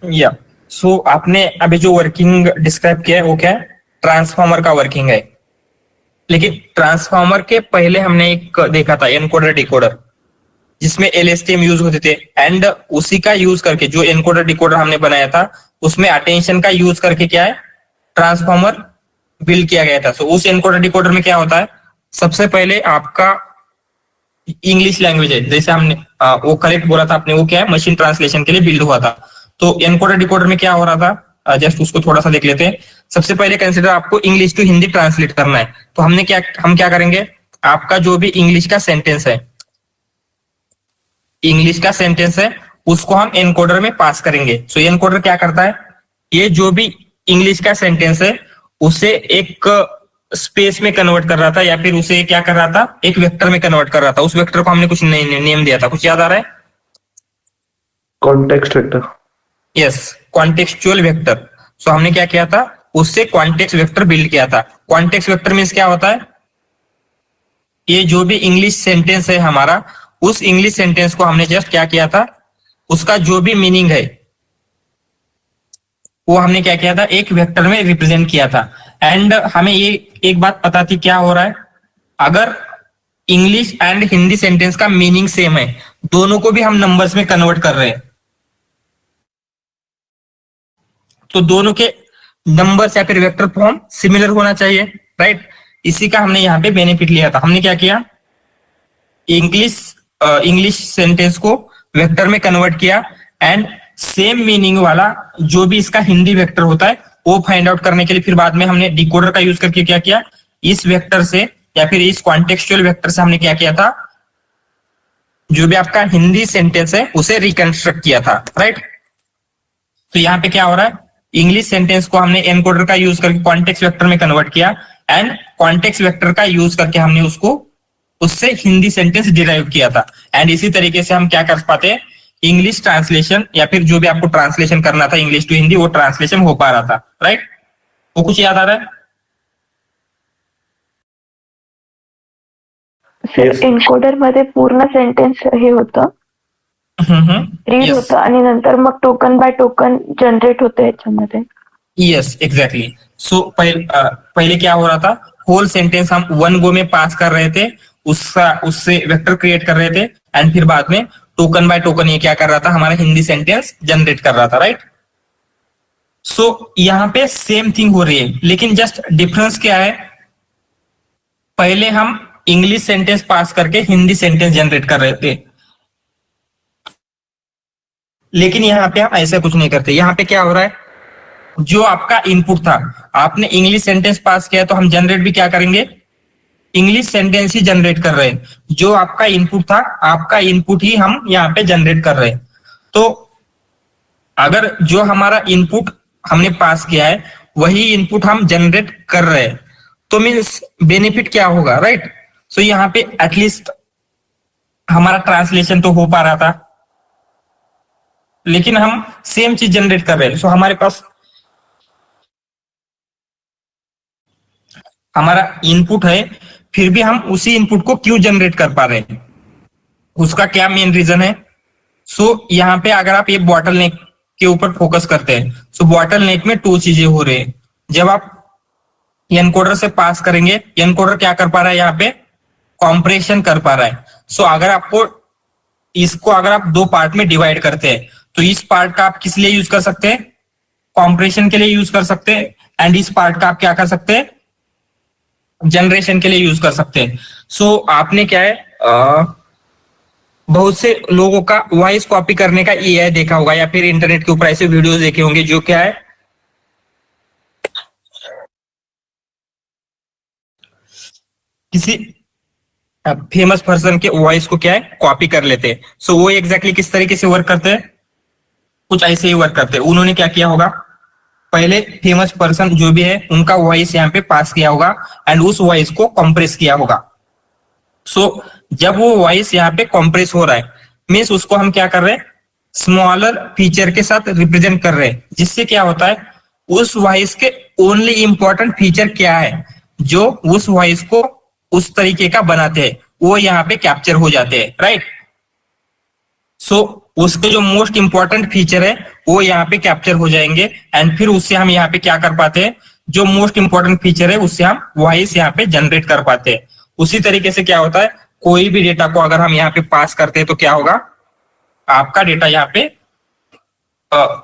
या सो आपने अभी जो वर्किंग डिस्क्राइब किया है वो क्या है? ट्रांसफॉर्मर का वर्किंग है। लेकिन ट्रांसफॉर्मर के पहले हमने एक देखा था एनकोडर डिकोडर, जिसमें LSTM यूज होते थे, एंड उसी का यूज करके जो एनकोडर डिकोडर हमने बनाया था उसमें अटेंशन का यूज करके क्या है, ट्रांसफॉर्मर बिल्ड किया गया था। सो उस एनकोडर डिकोडर में क्या होता है, सबसे पहले आपका इंग्लिश लैंग्वेज है, जैसे हमने वो करेक्ट बोला था आपने, वो क्या है, मशीन ट्रांसलेशन के लिए बिल्ड हुआ था। तो एनकोडर डिकोडर में क्या हो रहा था, जस्ट उसको थोड़ा सा देख लेते हैं। सबसे पहले कंसीडर आपको इंग्लिश टू हिंदी ट्रांसलेट करना है, तो हम क्या करेंगे, आपका जो भी इंग्लिश का सेंटेंस है उसको हम एनकोडर में पास करेंगे। सो एनकोडर क्या करता है, ये जो भी इंग्लिश का सेंटेंस है उसे एक स्पेस में कन्वर्ट कर रहा था, या फिर उसे क्या कर रहा था, एक वेक्टर में कन्वर्ट कर रहा था। उस वेक्टर को हमने कुछ नेम दिया था, कुछ याद आ रहा है? Context vector. Yes, contextual vector. So हमने क्या किया था, उससे कॉन्टेक्स्ट वेक्टर बिल्ड किया था। कॉन्टेक्स्ट वेक्टर मींस क्या होता है, ये जो भी इंग्लिश सेंटेंस है हमारा, उस इंग्लिश सेंटेंस को हमने जस्ट क्या किया था, उसका जो भी मीनिंग है वो हमने क्या किया था, एक वेक्टर में रिप्रेजेंट किया था। एंड हमें ये एक बात पता थी क्या हो रहा है, अगर इंग्लिश एंड हिंदी सेंटेंस का मीनिंग सेम है, दोनों को भी हम नंबर्स में कन्वर्ट कर रहे हैं, तो दोनों के नंबर्स या फिर वेक्टर फॉर्म सिमिलर होना चाहिए, राइट। इसी का हमने यहाँ पे बेनिफिट लिया था। हमने क्या किया, इंग्लिश सेंटेंस को वेक्टर में कन्वर्ट किया, एंड सेम मीनिंग वाला जो भी इसका हिंदी वेक्टर होता है वो फाइंड आउट करने के लिए फिर बाद में हमने डिकोडर का यूज करके क्या किया, इस वेक्टर से या फिर इस कॉन्टेक्सचुअल वेक्टर से हमने क्या किया था, जो भी आपका हिंदी सेंटेंस है उसे रिकंस्ट्रक्ट किया था, राइट। तो यहाँ पे क्या हो रहा है, इंग्लिश सेंटेंस को हमने एनकोडर का यूज करके कॉन्टेक्स्ट वेक्टर में कन्वर्ट किया, एंड कॉन्टेक्स्ट वेक्टर का यूज करके हमने उसको उससे हिंदी सेंटेंस डिराइव किया था। एंड इसी तरीके से हम क्या कर पाते हैं, इंग्लिश ट्रांसलेशन या फिर जो भी आपको ट्रांसलेशन करना था इंग्लिश टू हिंदी, वो ट्रांसलेशन हो पा रहा था, राइट। वो कुछ याद आ रहा है? एन्कोडर मध्ये पूर्ण सेंटेन्स हे होतं, रीड Yes. होतं आणि नंतर मग टोकन बाय टोकन जनरेट होतं याच्यामध्ये. Yes exactly. सो पहले क्या हो रहा था, होल सेंटेंस हम वन गो में पास कर रहे थे, उससे वेक्टर क्रिएट कर रहे थे, एंड फिर बाद में टोकन बाय टोकन ये क्या कर रहा था, हमारा हिंदी सेंटेंस जनरेट कर रहा था, राइट। सो यहाँ पे सेम थिंग हो रही है, लेकिन जस्ट डिफरेंस क्या है, पहले हम इंग्लिश सेंटेंस पास करके हिंदी सेंटेंस जनरेट कर रहे थे, लेकिन यहाँ पे हम ऐसा कुछ नहीं करते। यहाँ पे क्या हो रहा है, जो आपका इनपुट था, आपने इंग्लिश सेंटेंस पास किया तो हम जनरेट भी क्या करेंगे, इंग्लिश सेंटेंस ही जनरेट कर रहे हैं। जो आपका इनपुट था, आपका इनपुट ही हम यहाँ पे जनरेट कर रहे हैं। तो अगर जो हमारा इनपुट हमने पास किया है वही इनपुट हम जनरेट कर रहे हैं, तो मीन्स बेनिफिट क्या होगा, राइट। सो यहाँ पे एटलीस्ट हमारा ट्रांसलेशन तो हो पा रहा था, लेकिन हम सेम चीज जनरेट कर रहे हैं। सो हमारे पास हमारा इनपुट है, फिर भी हम उसी इनपुट को क्यों जनरेट कर पा रहे हैं, उसका क्या मेन रीजन है। सो यहाँ पे अगर आप ये बॉटल नेक के ऊपर फोकस करते हैं, सो बॉटल नेक में 2 चीजें हो रही है। जब आप एनकोडर से पास करेंगे, एनकोडर क्या कर पा रहा है, यहाँ पे कॉम्प्रेशन कर पा रहा है। सो अगर आपको इसको अगर आप 2 पार्ट में डिवाइड करते हैं, तो इस पार्ट का आप किस लिए यूज कर सकते हैं, कॉम्प्रेशन के लिए यूज कर सकते हैं, एंड इस पार्ट का आप क्या कर सकते हैं, जनरेशन के लिए यूज कर सकते हैं। सो आपने क्या है, बहुत से लोगों का वॉइस कॉपी करने का एआई देखा होगा, या फिर इंटरनेट के ऊपर ऐसे वीडियोस देखे होंगे जो क्या है, किसी फेमस पर्सन के वॉइस को क्या है, कॉपी कर लेते हैं। सो वो एग्जैक्टली किस तरीके से वर्क करते हैं, कुछ ऐसे ही वर्क करते हैं। उन्होंने क्या किया होगा, पहले फेमस पर्सन जो भी है उनका वॉइस यहाँ पे पास किया होगा, एंड उस वॉइस को कंप्रेस किया होगा। सो जब वो वॉइस यहाँ पे कंप्रेस हो रहा है, मीन्स उसको हम क्या कर रहे हैं, स्मॉलर फीचर के साथ रिप्रेजेंट कर रहे हैं, जिससे क्या होता है, उस वॉइस के ओनली इंपॉर्टेंट फीचर क्या है जो उस वॉइस को उस तरीके का बनाते हैं, वो यहाँ पे कैप्चर हो जाते हैं, राइट। सो उसके जो मोस्ट इंपॉर्टेंट फीचर है वो यहाँ पे कैप्चर हो जाएंगे, एंड फिर उससे हम यहाँ पे क्या कर पाते हैं, जो मोस्ट इंपॉर्टेंट फीचर है उससे हम वॉइस यहाँ पे जनरेट कर पाते हैं। उसी तरीके से क्या होता है, कोई भी डेटा को अगर हम यहाँ पे पास करते हैं तो क्या होगा, आपका डेटा यहाँ पे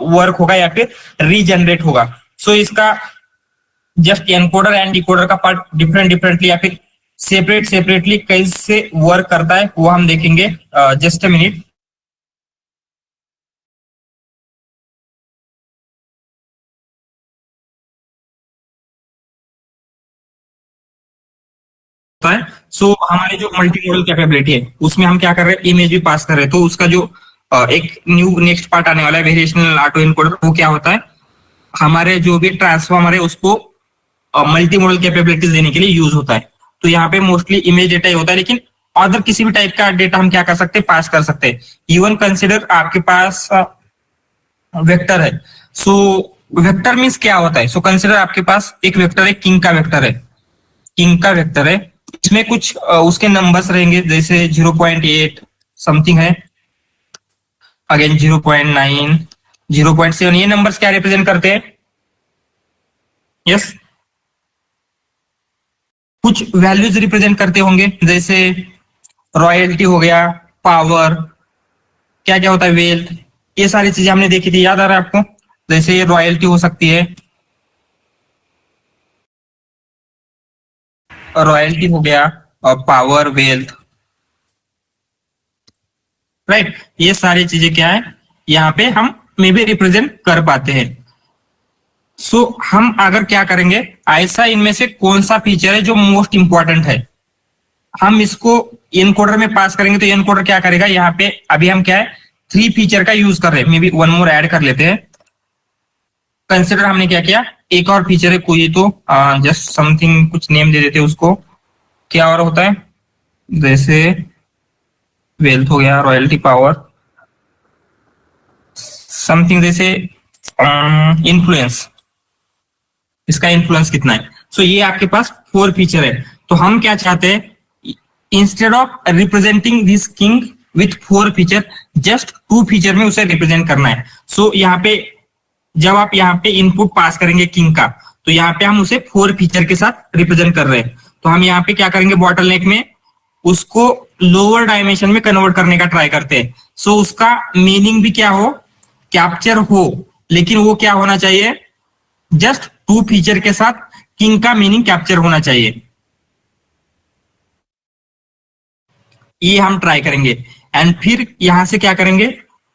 वर्क होगा या फिर रीजनरेट होगा। सो इसका जस्ट एनकोडर एंड डिकोडर का पार्ट डिफरेंटली या फिर सेपरेटली कैसे वर्क करता है वो हम देखेंगे। Just a minute. है सो हमारे जो मल्टी मॉडल कैपेबिलिटी है उसमें हम क्या कर रहे हैं, इमेज भी पास कर रहे हैं। तो उसका जो एक न्यू नेक्स्ट पार्ट आने वाला है वेरिएशनल ऑटो एनकोडर, वो क्या होता है, हमारे जो भी ट्रांसफॉर्मर है उसको मल्टी मॉडल कैपेबिलिटीज देने के लिए यूज होता है। तो यहाँ पे मोस्टली इमेज डेटा ही होता है, लेकिन अदर किसी भी टाइप का डेटा हम क्या कर सकते हैं, पास कर सकते हैं। इवन कंसिडर आपके पास वेक्टर है। सो वेक्टर मीन्स क्या होता है, सो कंसिडर आपके पास एक वेक्टर है, किंग का वेक्टर है, किंग का वेक्टर है, इसमें कुछ उसके नंबर्स रहेंगे, जैसे 0.8 समथिंग है, अगेन 0.9, 0.7, ये नंबर्स क्या रिप्रेजेंट करते हैं, यस कुछ वैल्यूज रिप्रेजेंट करते होंगे, जैसे रॉयल्टी हो गया, पावर, क्या क्या होता है, वेल्थ, ये सारी चीजें हमने देखी थी, याद आ रहा है आपको। जैसे ये रॉयल्टी हो सकती है, रॉयल्टी हो गया, और पावर, वेल्थ, राइट। ये सारी चीजें क्या है, यहाँ पे हम मे भी रिप्रेजेंट कर पाते हैं। सो हम अगर क्या करेंगे, ऐसा इनमें से कौन सा फीचर है जो मोस्ट इंपॉर्टेंट है, हम इसको एनकोडर में पास करेंगे। तो एनकोडर क्या करेगा, यहाँ पे अभी हम क्या है 3 फीचर का यूज कर रहे हैं, मे बी 1 मोर ऐड कर लेते हैं। कंसिडर हमने क्या किया, एक और फीचर है कोई, तो जस्ट समथिंग कुछ नेम दे देते हैं उसको, क्या और होता है, जैसे वेल्थ हो गया, रॉयल्टी पावर, समथिंग जैसे इन्फ्लुएंस, इसका इन्फ्लुएंस कितना है। सो ये आपके पास 4 फीचर है। तो हम क्या चाहते हैं, instead of representing this king with 4 feature, just 2 feature में उसे रिप्रेजेंट करना है। सो यहाँ पे जब आप यहाँ पे इनपुट पास करेंगे किंग का, तो यहाँ पे हम उसे 4 फीचर के साथ रिप्रेजेंट कर रहे हैं। तो हम यहाँ पे क्या करेंगे, बॉटलनेक में उसको लोअर डायमेंशन में कन्वर्ट करने का ट्राई करते हैं। सो उसका मीनिंग भी क्या हो, कैप्चर हो, लेकिन वो क्या होना चाहिए, जस्ट 2 फीचर के साथ किंग का मीनिंग कैप्चर होना चाहिए। ये हम ट्राई करेंगे। एंड फिर यहां से क्या करेंगे,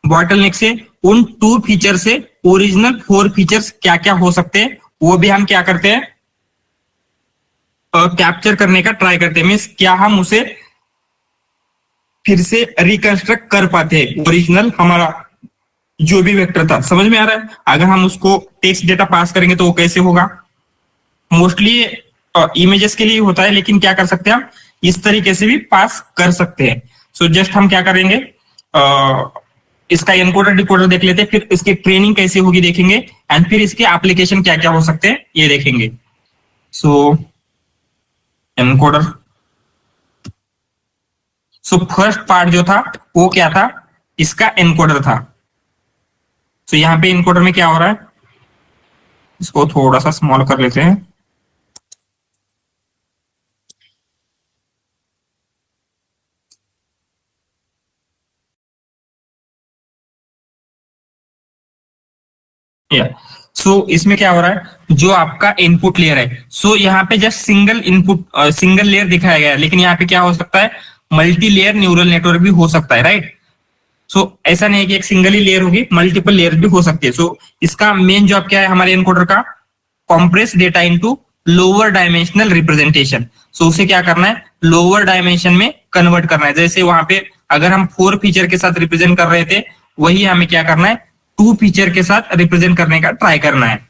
बॉटलनेक से उन 2 फीचर से ओरिजिनल 4 फीचर्स क्या क्या हो सकते हैं वो भी हम क्या करते हैं, कैप्चर करने का ट्राई करते हैं। मीन्स क्या हम उसे फिर से रिकंस्ट्रक्ट कर पाते हैं ओरिजिनल हमारा जो भी वेक्टर था। समझ में आ रहा है? अगर हम उसको टेक्स्ट डेटा पास करेंगे तो वो कैसे होगा, मोस्टली इमेजेस के लिए होता है, लेकिन क्या कर सकते हैं हम इस तरीके से भी पास कर सकते हैं। सो जस्ट हम क्या करेंगे, इसका एनकोडर डिकोडर देख लेते हैं, फिर इसकी ट्रेनिंग कैसे होगी देखेंगे, एंड फिर इसके एप्लीकेशन क्या क्या हो सकते हैं ये देखेंगे। सो एनकोडर, सो फर्स्ट पार्ट जो था वो क्या था, इसका एनकोडर था। सो यहाँ पे एनकोडर में क्या हो रहा है, इसको थोड़ा सा स्मॉल कर लेते हैं। सो इसमें क्या हो रहा है, जो आपका इनपुट लेयर है, सो यहाँ पे just single input single layer दिखाया गया है, लेकिन यहाँ पे क्या हो सकता है, मल्टी लेयर न्यूरल नेटवर्क भी हो सकता है, राइट। सो ऐसा नहीं है कि एक सिंगल ही लेयर होगी, मल्टीपल लेयर भी हो सकती है। सो इसका मेन जॉब क्या है हमारे एनकोडर का, compress data into lower dimensional representation. So उसे क्या करना है, लोअर डायमेंशन में कन्वर्ट करना है। जैसे वहां पे अगर हम 4 फीचर के साथ रिप्रेजेंट कर रहे थे, वही हमें क्या करना है, 2 फीचर के साथ रिप्रेजेंट करने का ट्राई करना है।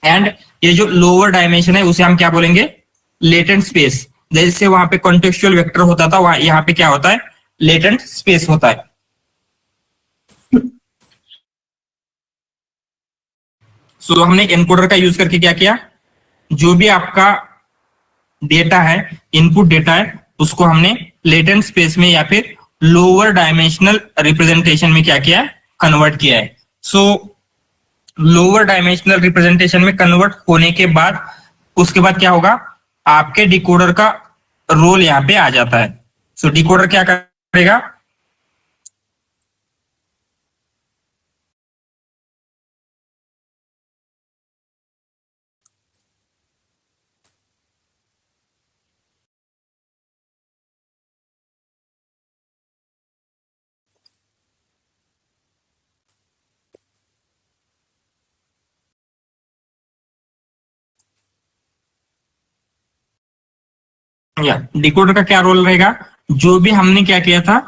एंड ये जो लोअर डायमेंशन है उसे हम क्या बोलेंगे, लेटेंट स्पेस। जैसे वहां पे कॉन्टेक्सचुअल वेक्टर होता था, वहां यहाँ पे क्या होता है, लेटेंट स्पेस होता है। सो हमने एनकोडर का यूज करके क्या किया, जो भी आपका डेटा है, इनपुट डेटा है, उसको हमने लेटेंट स्पेस में या फिर लोअर डायमेंशनल रिप्रेजेंटेशन में क्या किया, कन्वर्ट किया है। सो लोअर डायमेंशनल रिप्रेजेंटेशन में कन्वर्ट होने के बाद उसके बाद क्या होगा, आपके डिकोडर का रोल यहाँ पे आ जाता है। सो डिकोडर क्या करेगा, या डिकोडर का क्या रोल रहेगा, जो भी हमने क्या किया था,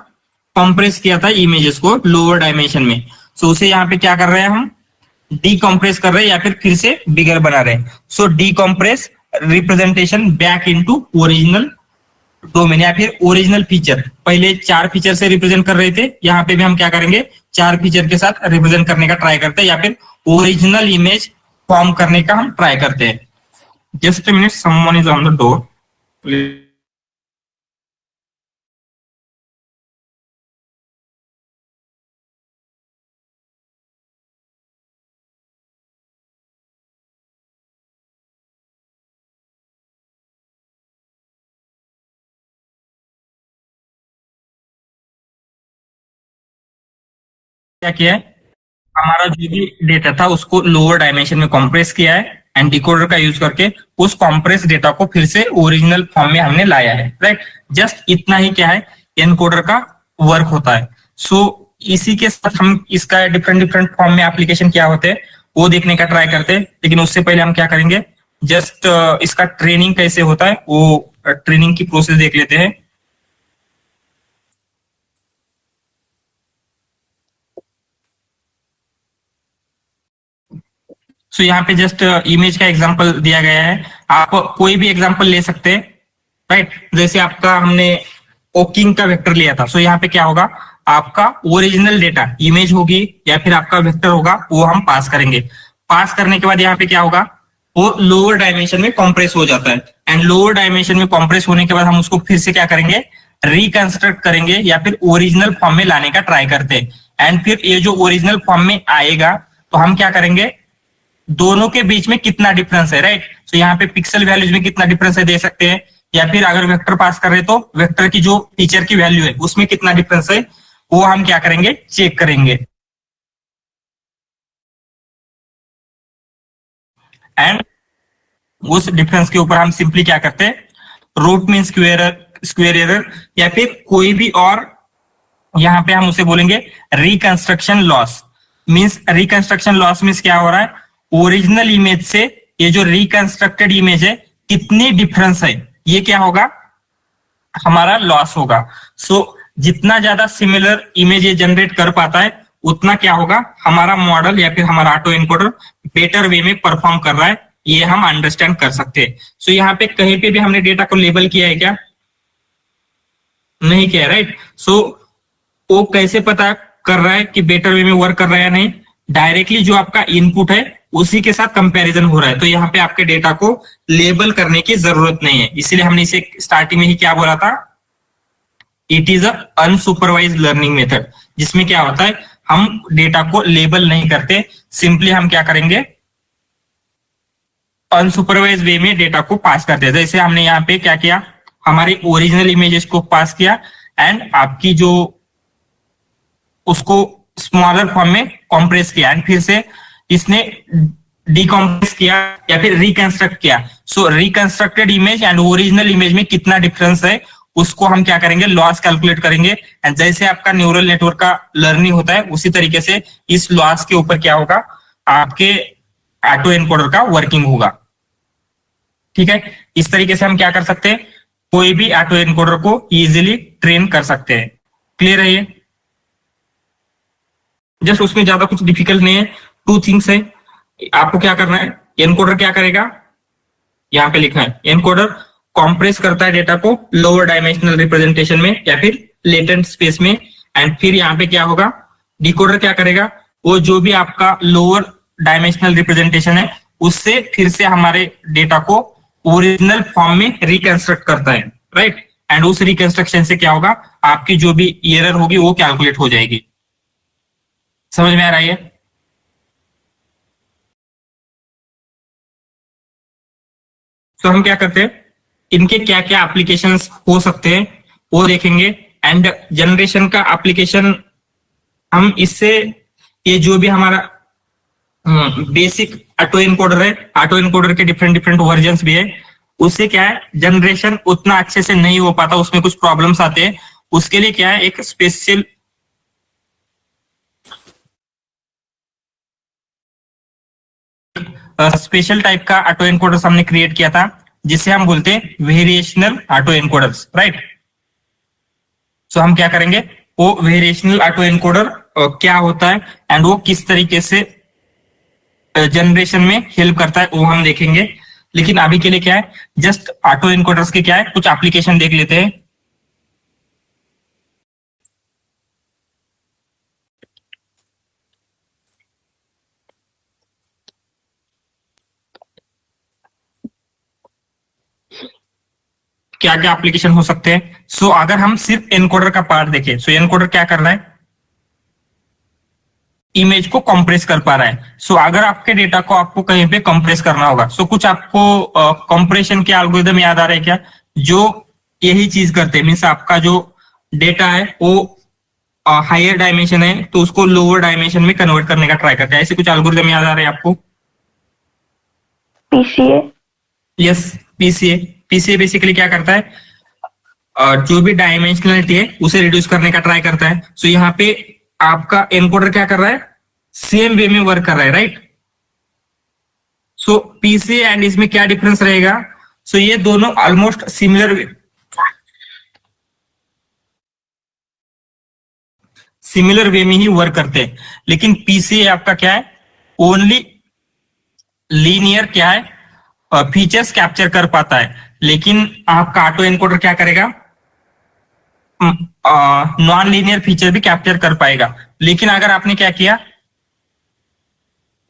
कंप्रेस किया था इमेजेस को लोअर डायमेंशन में, सो उसे यहाँ पे क्या कर रहे हैं, हम डीकंप्रेस कर रहे हैं या फिर से बिगर बना रहे हैं। So decompress representation back into original domain या फिर ओरिजिनल फीचर। पहले 4 फीचर से रिप्रेजेंट कर रहे थे, यहाँ पे भी हम क्या करेंगे, 4 फीचर के साथ रिप्रेजेंट करने का ट्राई करते हैं या फिर ओरिजिनल इमेज फॉर्म करने का हम ट्राई करते हैं। Just a minute, someone is on the door. क्या किया है, हमारा जो भी डेटा था उसको लोअर डायमेंशन में कॉम्प्रेस किया है, एंड डिकोडर का यूज करके उस कॉम्प्रेस डेटा को फिर से ओरिजिनल फॉर्म में हमने लाया है, राइट। जस्ट इतना ही क्या है, एनकोडर का वर्क होता है। सो इसी के साथ हम इसका डिफरेंट डिफरेंट फॉर्म में एप्लीकेशन क्या होते हैं वो देखने का ट्राई करते हैं, लेकिन उससे पहले हम क्या करेंगे, जस्ट इसका ट्रेनिंग कैसे होता है वो ट्रेनिंग की प्रोसेस देख लेते हैं। सो यहाँ पे जस्ट इमेज का एग्जांपल दिया गया है, आप कोई भी एग्जांपल ले सकते हैं, राइट। जैसे आपका हमने ओकिंग का वेक्टर लिया था। सो यहाँ पे क्या होगा, आपका ओरिजिनल डेटा इमेज होगी या फिर आपका वेक्टर होगा, वो हम पास करेंगे। पास करने के बाद यहाँ पे क्या होगा, वो लोअर डायमेंशन में कॉम्प्रेस हो जाता है। एंड लोअर डायमेंशन में कॉम्प्रेस होने के बाद हम उसको फिर से क्या करेंगे, रिकंस्ट्रक्ट करेंगे या फिर ओरिजिनल फॉर्म में लाने का ट्राई करते हैं। एंड फिर ये जो ओरिजिनल फॉर्म में आएगा तो हम क्या करेंगे, दोनों के बीच में कितना डिफरेंस है, राइट। तो यहाँ पे पिक्सल वैल्यूज में कितना डिफरेंस है दे सकते हैं, या फिर अगर वेक्टर पास कर रहे तो वेक्टर की जो फीचर की वैल्यू है उसमें कितना डिफरेंस है, वो हम क्या करेंगे, चेक करेंगे। एंड उस डिफरेंस के ऊपर हम सिंपली क्या करते हैं, रूट मीन स्क्वेयर एरर या फिर कोई भी और, यहाँ पे हम उसे बोलेंगे reconstruction loss. Means reconstruction loss means क्या हो रहा है, ओरिजिनल इमेज से ये जो रिकंस्ट्रक्टेड इमेज है कितनी डिफरेंस है, ये क्या होगा, हमारा लॉस होगा। सो जितना ज्यादा सिमिलर इमेज ये जनरेट कर पाता है उतना क्या होगा, हमारा मॉडल या फिर हमारा ऑटो एनकोडर बेटर वे में परफॉर्म कर रहा है, ये हम अंडरस्टैंड कर सकते हैं। सो यहाँ पे कहीं पे भी हमने डेटा को लेबल किया है क्या, नहीं किया, राइट। सो वो कैसे पता कर रहा है कि बेटर वे में वर्क कर रहा है या नहीं, डायरेक्टली जो आपका इनपुट है उसी के साथ कंपैरिजन हो रहा है। तो यहाँ पे आपके डेटा को लेबल करने की जरूरत नहीं है, इसीलिए हमने इसे स्टार्टिंग में ही क्या बोला था, it is a unsupervised learning method, जिसमें क्या होता है हम डेटा को लेबल नहीं करते, सिंपली हम क्या करेंगे, अनसुपरवाइज्ड वे में डेटा को पास करते हैं। जैसे हमने यहाँ पे क्या किया, हमारी ओरिजिनल इमेजेस को पास किया एंड आपकी जो उसको स्मॉलर फॉर्म में कॉम्प्रेस किया एंड फिर से इसने डिकॉम्प्रेस किया या फिर रिकंस्ट्रक्ट किया। So reconstructed image and original image में कितना डिफरेंस है उसको हम क्या करेंगे, लॉस कैलकुलेट करेंगे। एंड जैसे आपका न्यूरल नेटवर्क का लर्निंग होता है उसी तरीके से इस लॉस के ऊपर क्या होगा, आपके ऑटो एनकोडर का वर्किंग होगा। ठीक है, इस तरीके से हम क्या कर सकते हैं, कोई भी ऑटो एनकोडर को इजीली ट्रेन कर सकते हैं। क्लियर है ये, जस्ट उसमें ज्यादा कुछ डिफिकल्ट नहीं है, 2 थिंग्स है। आपको क्या करना है, एनकोडर क्या करेगा, यहां पे लिखा है एनकोडर कॉम्प्रेस करता है डेटा को लोअर डायमेंशनल रिप्रेजेंटेशन में या फिर लेटेंट स्पेस में। एंड फिर यहाँ पे क्या होगा, डिकोडर क्या करेगा, वो जो भी आपका लोअर डायमेंशनल रिप्रेजेंटेशन है उससे फिर से हमारे डेटा को ओरिजिनल फॉर्म में रिकंस्ट्रक्ट करता है, राइट। एंड उस रिकंस्ट्रक्शन से क्या होगा, आपकी जो भी एरर होगी वो कैलकुलेट हो जाएगी। समझ में आ रहा है? तो हम क्या करते हैं, इनके क्या क्या एप्लीकेशंस हो सकते हैं वो देखेंगे। एंड जनरेशन का एप्लीकेशन हम इससे, ये जो भी हमारा बेसिक ऑटो एनकोडर है, ऑटो एनकोडर के डिफरेंट डिफरेंट वर्जन्स भी है, उससे क्या है जनरेशन उतना अच्छे से नहीं हो पाता, उसमें कुछ प्रॉब्लम्स आते हैं। उसके लिए क्या है, एक स्पेशल टाइप का ऑटो एनकोडर्स हमने क्रिएट किया था जिसे हम बोलते हैं वेरिएशनल ऑटो एनकोडर्स, राइट। सो हम क्या करेंगे, वो वेरिएशनल ऑटो एनकोडर क्या होता है एंड वो किस तरीके से जनरेशन में हेल्प करता है वो हम देखेंगे। लेकिन अभी के लिए क्या है, जस्ट ऑटो एनकोडर्स के क्या है कुछ एप्लीकेशन देख लेते हैं। क्या क्या एप्लीकेशन हो सकते हैं। सो अगर हम सिर्फ एनकोडर का पार्ट देखें, सो एनकोडर क्या कर रहा है, इमेज को कंप्रेस कर पा रहा है। सो अगर आपके डेटा को आपको कहीं पे कंप्रेस करना होगा, सो कुछ आपको कंप्रेशन के एल्गोरिथम याद आ रहे हैं क्या, जो यही चीज करते हैं। मीन्स आपका जो डेटा है वो हायर डायमेंशन है तो उसको लोअर डायमेंशन में कन्वर्ट करने का ट्राई करते हैं। ऐसे कुछ एल्गोरिथम याद आ रहे हैं आपको? PCA. Yes, PCA. PCA basically क्या करता है, जो भी डायमेंशनलिटी है उसे रिड्यूस करने का ट्राई करता है। सो यहाँ पे आपका एनकोडर क्या कर रहा है, सेम वे में वर्क कर रहा है, राइट। सो पीसीए एंड इसमें क्या डिफरेंस रहेगा, सो ये दोनों ऑलमोस्ट सिमिलर वे में ही वर्क करते हैं। लेकिन पीसीए आपका क्या है, ओनली लीनियर क्या है, फीचर्स कैप्चर कर पाता है। लेकिन आपका ऑटो एनकोडर क्या करेगा, नॉन लीनियर फीचर भी कैप्चर कर पाएगा। लेकिन अगर आपने क्या किया,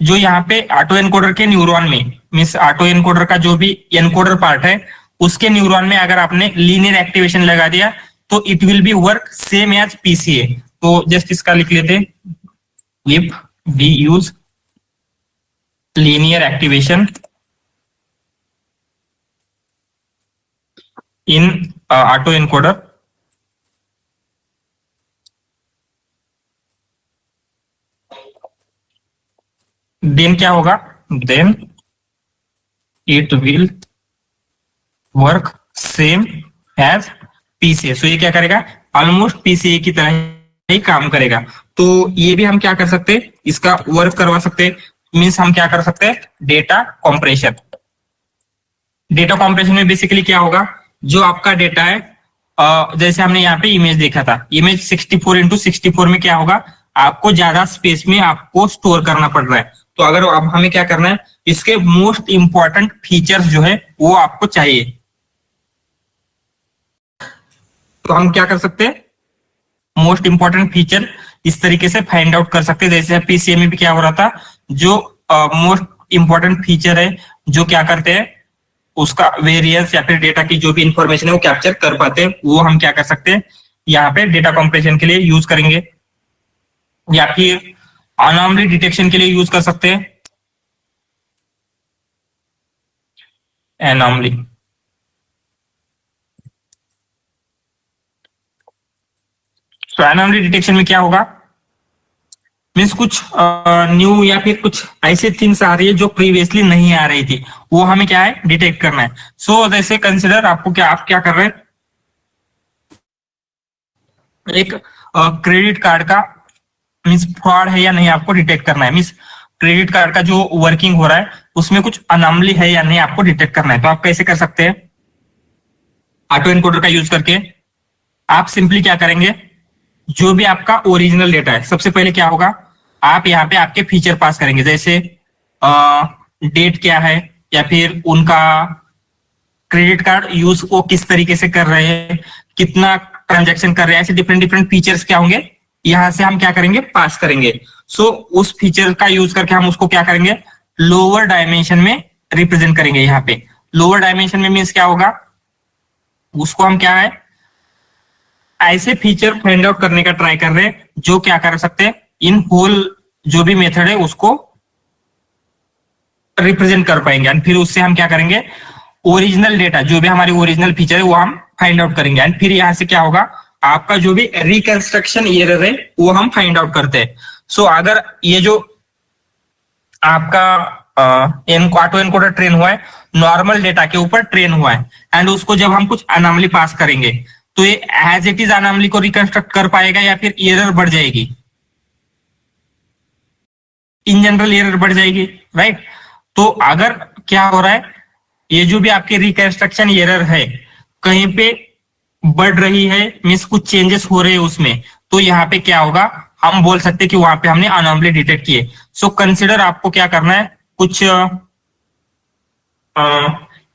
जो यहाँ पे ऑटो एनकोडर के न्यूरॉन में, मीन्स ऑटो एनकोडर का जो भी एनकोडर पार्ट है उसके न्यूरॉन में अगर आपने लीनियर एक्टिवेशन लगा दिया तो it will be work same as PCA. तो जस्ट इसका लिख लेते, if we use linear activation in auto encoder then क्या होगा, then it will work same as PCA. So ये क्या करेगा, ऑलमोस्ट पीसीए की तरह ही काम करेगा। तो ये भी हम क्या कर सकते हैं, इसका वर्क करवा सकते हैं। मीन्स हम क्या कर सकते हैं, डेटा कॉम्प्रेशन। डेटा कॉम्प्रेशन में बेसिकली क्या होगा, जो आपका डेटा है, जैसे हमने यहाँ पे इमेज देखा था, इमेज 64x64 में क्या होगा, आपको ज्यादा स्पेस में आपको स्टोर करना पड़ रहा है। तो अगर अब हमें क्या करना है, इसके मोस्ट इंपॉर्टेंट फीचर्स जो है वो आपको चाहिए। तो हम क्या कर सकते हैं, मोस्ट इंपॉर्टेंट फीचर इस तरीके से फाइंड आउट कर सकते हैं। जैसे पीसीए में भी क्या हो रहा था, जो मोस्ट इंपॉर्टेंट फीचर है जो क्या करते हैं, उसका वेरिएंस या फिर डेटा की जो भी इंफॉर्मेशन है वो कैप्चर कर पाते हैं, वो हम क्या कर सकते हैं, यहाँ पे डेटा कंप्रेशन के लिए यूज करेंगे, या फिर अनॉमली डिटेक्शन के लिए यूज कर सकते हैं। एनॉमली, तो एनॉमली डिटेक्शन में क्या होगा, मीन्स कुछ न्यू या फिर कुछ ऐसे थिंग्स आ रही है जो प्रीवियसली नहीं आ रही थी, वो हमें क्या है, डिटेक्ट करना है। सो जैसे कंसिडर आपको क्या, आप क्या कर रहे हैं, एक क्रेडिट कार्ड का मीन्स फ्रॉड है या नहीं आपको डिटेक्ट करना है। मीन्स क्रेडिट कार्ड का जो वर्किंग हो रहा है उसमें कुछ अनॉमली है या नहीं आपको डिटेक्ट करना है। तो आप कैसे कर सकते हैं, ऑटो एनकोडर का यूज करके आप सिंपली क्या करेंगे, जो भी आपका ओरिजिनल डेटा है, सबसे पहले क्या होगा, आप यहाँ पे आपके फीचर पास करेंगे। जैसे डेट क्या है, या फिर उनका क्रेडिट कार्ड यूज वो किस तरीके से कर रहे हैं, कितना ट्रांजैक्शन कर रहे हैं, ऐसे डिफरेंट डिफरेंट फीचर्स क्या होंगे, यहां से हम क्या करेंगे, पास करेंगे। सो उस फीचर का यूज करके हम उसको क्या करेंगे, लोअर डायमेंशन में रिप्रेजेंट करेंगे। यहाँ पे लोअर डायमेंशन में मीन्स क्या होगा, उसको हम क्या है, ऐसे फीचर फाइंड आउट करने का ट्राई कर रहे हैं जो क्या कर सकते हैं, इन होल जो भी मेथड है उसको रिप्रेजेंट कर पाएंगे। एंड फिर उससे हम क्या करेंगे, ओरिजिनल डेटा जो भी हमारी ओरिजिनल फीचर है वो हम फाइंड आउट करेंगे। एंड फिर यहां से क्या होगा, आपका जो भी रिकंस्ट्रक्शन एरर है वो हम फाइंड आउट करते हैं। सो अगर ये जो आपका ऑटो एनकोडर ट्रेन हुआ है, नॉर्मल डेटा के ऊपर ट्रेन हुआ है, एंड उसको जब हम कुछ अनॉमली पास करेंगे तो ये एज इट इज अनॉमली को रिकंस्ट्रक्ट कर पाएगा या फिर एरर बढ़ जाएगी, इन जनरल एरर बढ़ जाएगी, राइट। तो अगर क्या हो रहा है, ये जो भी आपके रिकंस्ट्रक्शन एरर है कहीं पे बढ़ रही है, मीन्स कुछ चेंजेस हो रहे हैं उसमें, तो यहाँ पे क्या होगा, हम बोल सकते हैं कि वहां पे हमने अनॉमली डिटेक्ट किए। सो कंसिडर आपको क्या करना है, कुछ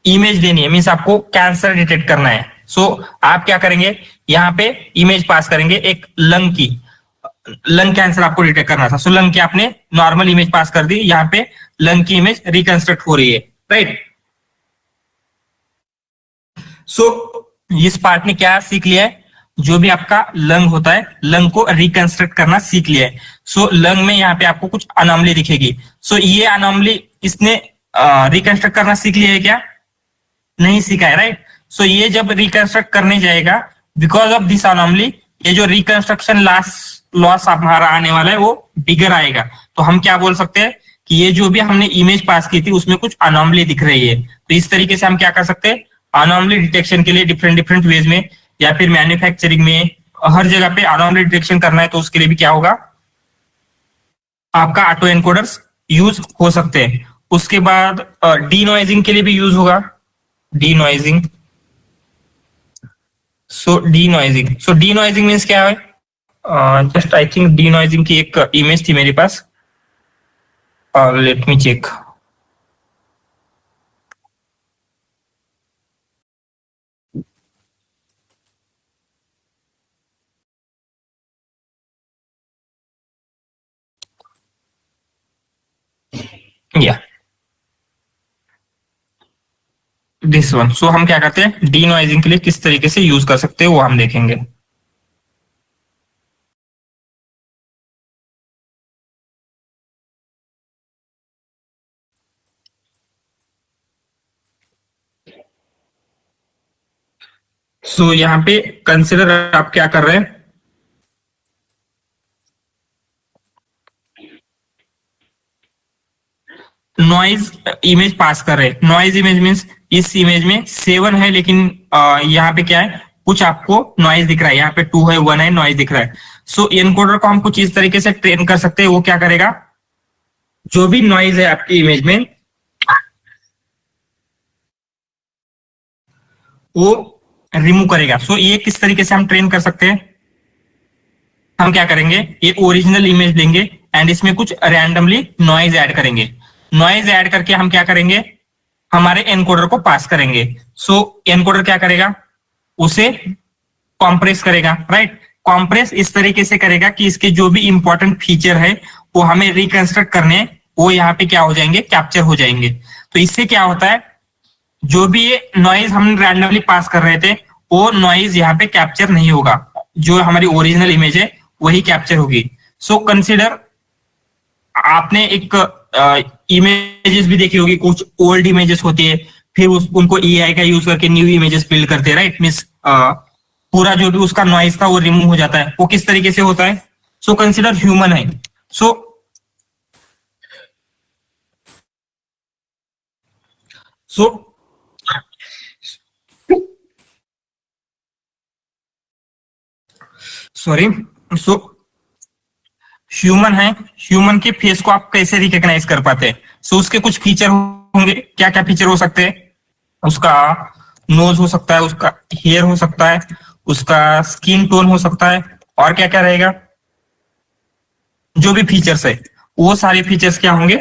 इमेज देनी है, मीन्स आपको कैंसर डिटेक्ट करना है। सो आप क्या करेंगे, यहाँ पे इमेज पास करेंगे एक लंग की, लंग कैंसर आपको डिटेक्ट करना था। सो लंग की आपने नॉर्मल इमेज पास कर दी, यहाँ पे लंग की इमेज रिकंस्ट्रक्ट हो रही है, राइट। सो इस पार्ट ने क्या सीख लिया है, जो भी आपका लंग होता है, लंग को रिकंस्ट्रक्ट करना सीख लिया है। सो लंग में यहाँ पे आपको कुछ अनॉमली दिखेगी। सो ये अनॉमली इसने रिकंस्ट्रक्ट करना सीख लिया है क्या, नहीं सीखा है, राइट। सो ये जब रिकंस्ट्रक्ट करने जाएगा, बिकॉज ऑफ दिस अनॉमली, ये जो रिकंस्ट्रक्शन लॉस हमारा आने वाला है वो बिगर आएगा। तो हम क्या बोल सकते हैं कि ये जो भी हमने इमेज पास की थी उसमें कुछ अनॉमली दिख रही है। तो इस तरीके से हम क्या कर सकते हैं, अनॉमली डिटेक्शन के लिए डिफरेंट डिफरेंट वेज में, या फिर मैन्युफैक्चरिंग में, हर जगह पे अनॉमली डिटेक्शन करना है तो उसके लिए भी क्या होगा, आपका ऑटो एनकोडर्स यूज हो सकते हैं। उसके बाद डीनॉइजिंग के लिए भी यूज होगा, डीनॉइजिंग। सो डीनॉइजिंग मीन्स क्या है, जस्ट आई थिंक डीनॉइजिंग की एक इमेज थी मेरे पास, लेट मी चेक। या दिस वन। सो हम क्या करते हैं, डी नॉइजिंग के लिए किस तरीके से यूज कर सकते हैं वो हम देखेंगे। सो यहाँ पे कंसिडर आप क्या कर रहे हैं, नॉइज इमेज पास कर रहे हैं। नॉइज इमेज मीन्स इस इमेज में 7 है, लेकिन यहाँ पे क्या है, कुछ आपको नॉइज दिख रहा है, यहाँ पे 2 है, 1 है, नॉइज दिख रहा है। सो एनकोडर को हम कुछ इस तरीके से ट्रेन कर सकते हैं। वो क्या करेगा, जो भी नॉइज है आपकी इमेज में वो रिमूव करेगा। सो ये किस तरीके से हम ट्रेन कर सकते हैं, हम क्या करेंगे, ये ओरिजिनल इमेज लेंगे एंड इसमें कुछ रैंडमली नॉइज ऐड करेंगे। नॉइज ऐड करके हम क्या करेंगे, हमारे एनकोडर को पास करेंगे। सो एनकोडर क्या करेगा, उसे कॉम्प्रेस करेगा, राइट। कॉम्प्रेस इस तरीके से करेगा कि इसके जो भी इंपॉर्टेंट फीचर है वो हमें रिकंस्ट्रक्ट करने, वो यहाँ पे क्या हो जाएंगे, कैप्चर हो जाएंगे। तो इससे क्या होता है, जो भी ये नॉइज हम रैंडमली पास कर रहे थे वो नॉइज यहाँ पे कैप्चर नहीं होगा, जो हमारी ओरिजिनल इमेज है वही कैप्चर होगी। सो कंसिडर आपने एक इमेजेस भी देखी होगी, कुछ ओल्ड इमेजेस होती है, फिर उनको एआई का यूज करके न्यू इमेजेस बिल्ड करते हैं, राइट। मींस पूरा जो भी उसका नॉइज था वो रिमूव हो जाता है। वो किस तरीके से होता है, सो कंसिडर ह्यूमन है। सो सॉरी, सो ह्यूमन है, ह्यूमन के फेस को आप कैसे रिकॉग्नाइज कर पाते हैं। सो उसके कुछ फीचर होंगे, क्या क्या फीचर हो सकते हैं, उसका नोज हो सकता है, उसका हेयर हो सकता है, उसका स्किन टोन हो सकता है, और क्या क्या रहेगा, जो भी फीचर्स है वो सारे फीचर्स क्या होंगे,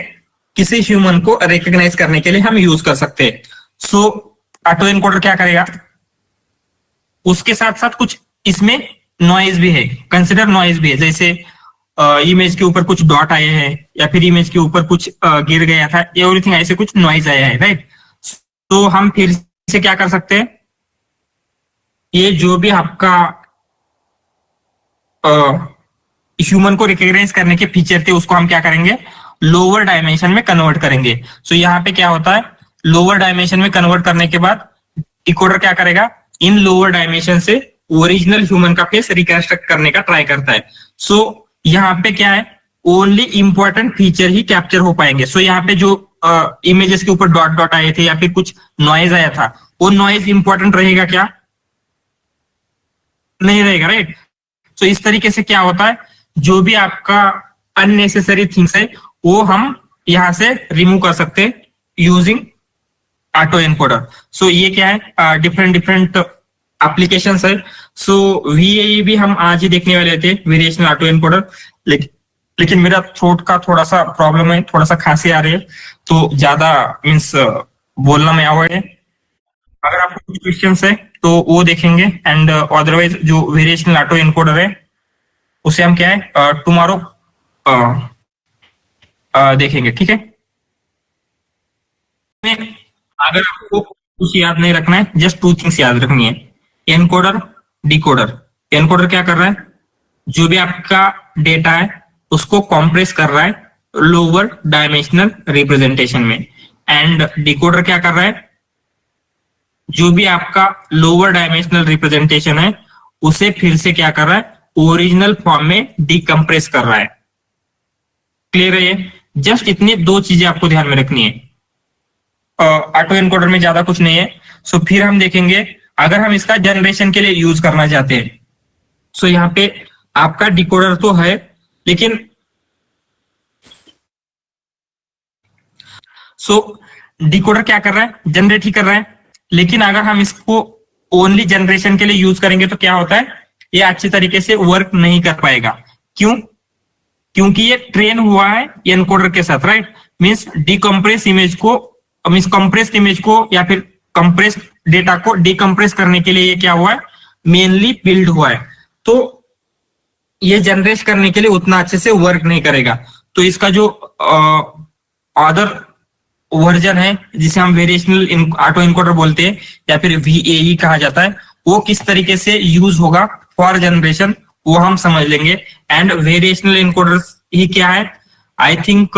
किसी ह्यूमन को रिकॉग्नाइज करने के लिए हम यूज कर सकते हैं। सो ऑटो एनकोडर क्या करेगा, उसके साथ साथ कुछ इसमें नॉइज भी है, कंसिडर नॉइज भी है, जैसे इमेज के ऊपर कुछ डॉट आए हैं या फिर इमेज के ऊपर कुछ गिर गया था, एवरीथिंग ऐसे कुछ नॉइज आया है, राइट। तो हम फिर से क्या कर सकते हैं, ये जो भी आपका ह्यूमन को रिकॉग्नाइज करने के फीचर थे उसको हम क्या करेंगे, लोअर डायमेंशन में कन्वर्ट करेंगे। सो यहाँ पे क्या होता है, लोअर डायमेंशन में कन्वर्ट करने के बाद डिकोडर क्या करेगा, इन लोअर डायमेंशन से ओरिजिनल ह्यूमन का फेस रिकंस्ट्रक्ट करने का ट्राई करता है। सो यहाँ पे क्या है, ओनली इंपॉर्टेंट फीचर ही कैप्चर हो पाएंगे। सो यहाँ पे जो इमेजेस के ऊपर डॉट डॉट आए थे या फिर कुछ नॉइज आया था, वो नॉइज इंपॉर्टेंट रहेगा क्या, नहीं रहेगा, राइट। तो इस तरीके से क्या होता है, जो भी आपका अननेसेसरी थिंग्स है वो हम यहां से रिमूव कर सकते हैं यूजिंग ऑटो एनकोडर। सो ये क्या है, डिफरेंट डिफरेंट एप्लीकेशंस है। सो वीएई भी हम आज ही देखने वाले थे, वेरिएशनल ऑटो एनकोडर, लेकिन मेरा थ्रोट का थोड़ा सा प्रॉब्लम है, थोड़ा सा खांसी आ रही है, तो ज्यादा मीन्स बोलना में अवॉइड है। अगर आपको कुछ क्वेश्चंस है तो वो देखेंगे, एंड अदरवाइज जो वेरिएशनल ऑटो एनकोडर है उसे हम क्या है टुमारो देखेंगे, ठीक है। अगर आपको कुछ याद नहीं रखना है, जस्ट 2 थिंग्स याद रखनी है, एनकोडर डिकोडर। एनकोडर क्या कर रहा है, जो भी आपका डेटा है उसको कॉम्प्रेस कर रहा है लोअर डायमेंशनल रिप्रेजेंटेशन में, एंड डिकोडर क्या कर रहा है, जो भी आपका लोअर डायमेंशनल रिप्रेजेंटेशन है उसे फिर से क्या कर रहा है, ओरिजिनल फॉर्म में डिकम्प्रेस कर रहा है। क्लियर है ये, जस्ट इतनी 2 चीजें आपको ध्यान में रखनी है। ऑटो एनकोडर में ज्यादा कुछ नहीं है। सो फिर हम देखेंगे अगर हम इसका जनरेशन के लिए यूज करना चाहते हैं। सो यहाँ पे आपका डिकोडर तो है, लेकिन डिकोडर क्या कर रहा है, जनरेट ही कर रहा है, लेकिन अगर हम इसको ओनली जनरेशन के लिए यूज करेंगे तो क्या होता है, ये अच्छी तरीके से वर्क नहीं कर पाएगा। क्यों, क्योंकि ये ट्रेन हुआ है एनकोडर के साथ, राइट। मींस डिकम्प्रेस इमेज को, मींस कंप्रेस्ड इमेज को या फिर कंप्रेस डेटा को डिकम्प्रेस करने के लिए ये क्या हुआ है, मेनली बिल्ड हुआ है। तो ये जनरेट करने के लिए उतना अच्छे से वर्क नहीं करेगा। तो इसका जो अदर वर्जन है जिसे हम वेरिएशनल ऑटो इनकोडर बोलते हैं या फिर VAE कहा जाता है, वो किस तरीके से यूज होगा फॉर जनरेशन वो हम समझ लेंगे। एंड वेरिएशनल इनकोडर ही क्या है, I think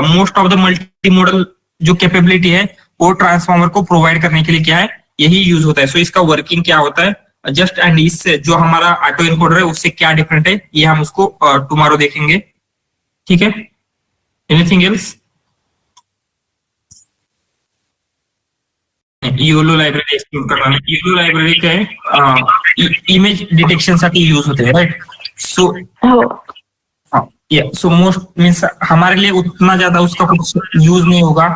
most of the multi modal जो कैपेबिलिटी है वो ट्रांसफॉर्मर को प्रोवाइड करने के लिए क्या है, यही यूज होता है। सो इसका वर्किंग क्या होता है जस्ट एंड इससे जो हमारा ऑटो इनकोडर है उससे क्या डिफरेंट है, ये हम उसको टुमारो देखेंगे। ठीक है, anything else? YOLO library explore करना, योलो लायब्ररी काय इमेज डिटेक्शन साठी यूज होते हैं, राइट? सो हो सो मोस्ट मीन्स हमारे लिए उतना ज्यादा उसका कुछ यूज नहीं होगा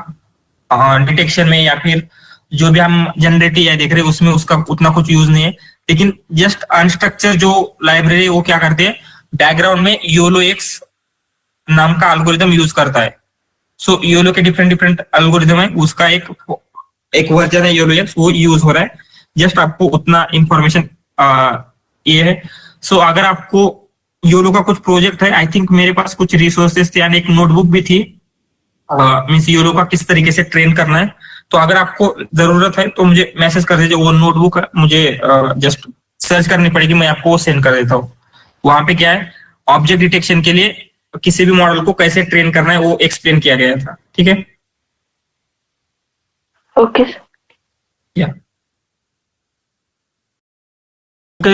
डिटेक्शन में, या फिर जो भी हम जनरेट या देख रहे हैं उसमें उसका उतना कुछ यूज नहीं है। लेकिन जस्ट अनस्ट्रक्चर जो लाइब्रेरी वो क्या करते हैं, बैकग्राउंड में योलो एक्स नाम का एल्गोरिथम यूज करता है। सो योलो के डिफरेंट डिफरेंट एल्गोरिथम है, उसका एक वर्जन है योलो एक्स, वो यूज हो रहा है। जस्ट आपको उतना इंफॉर्मेशन ये है। सो अगर आपको योलो का कुछ प्रोजेक्ट है, आई थिंक मेरे पास कुछ रिसोर्सेस थे यानी एक नोटबुक भी थी मीन्स योलो का किस तरीके से ट्रेन करना है। तो अगर आपको जरूरत है तो मुझे मैसेज कर दीजिए, वो नोटबुक मुझे जस्ट सर्च करनी पड़ेगी, मैं आपको वो सेंड कर देता हूँ। वहां पे क्या है, ऑब्जेक्ट डिटेक्शन के लिए किसी भी मॉडल को कैसे ट्रेन करना है वो एक्सप्लेन किया गया था। ठीक है, ओके सर। या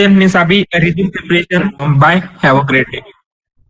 मीन्स अभी resume preparation, bye, have a great day.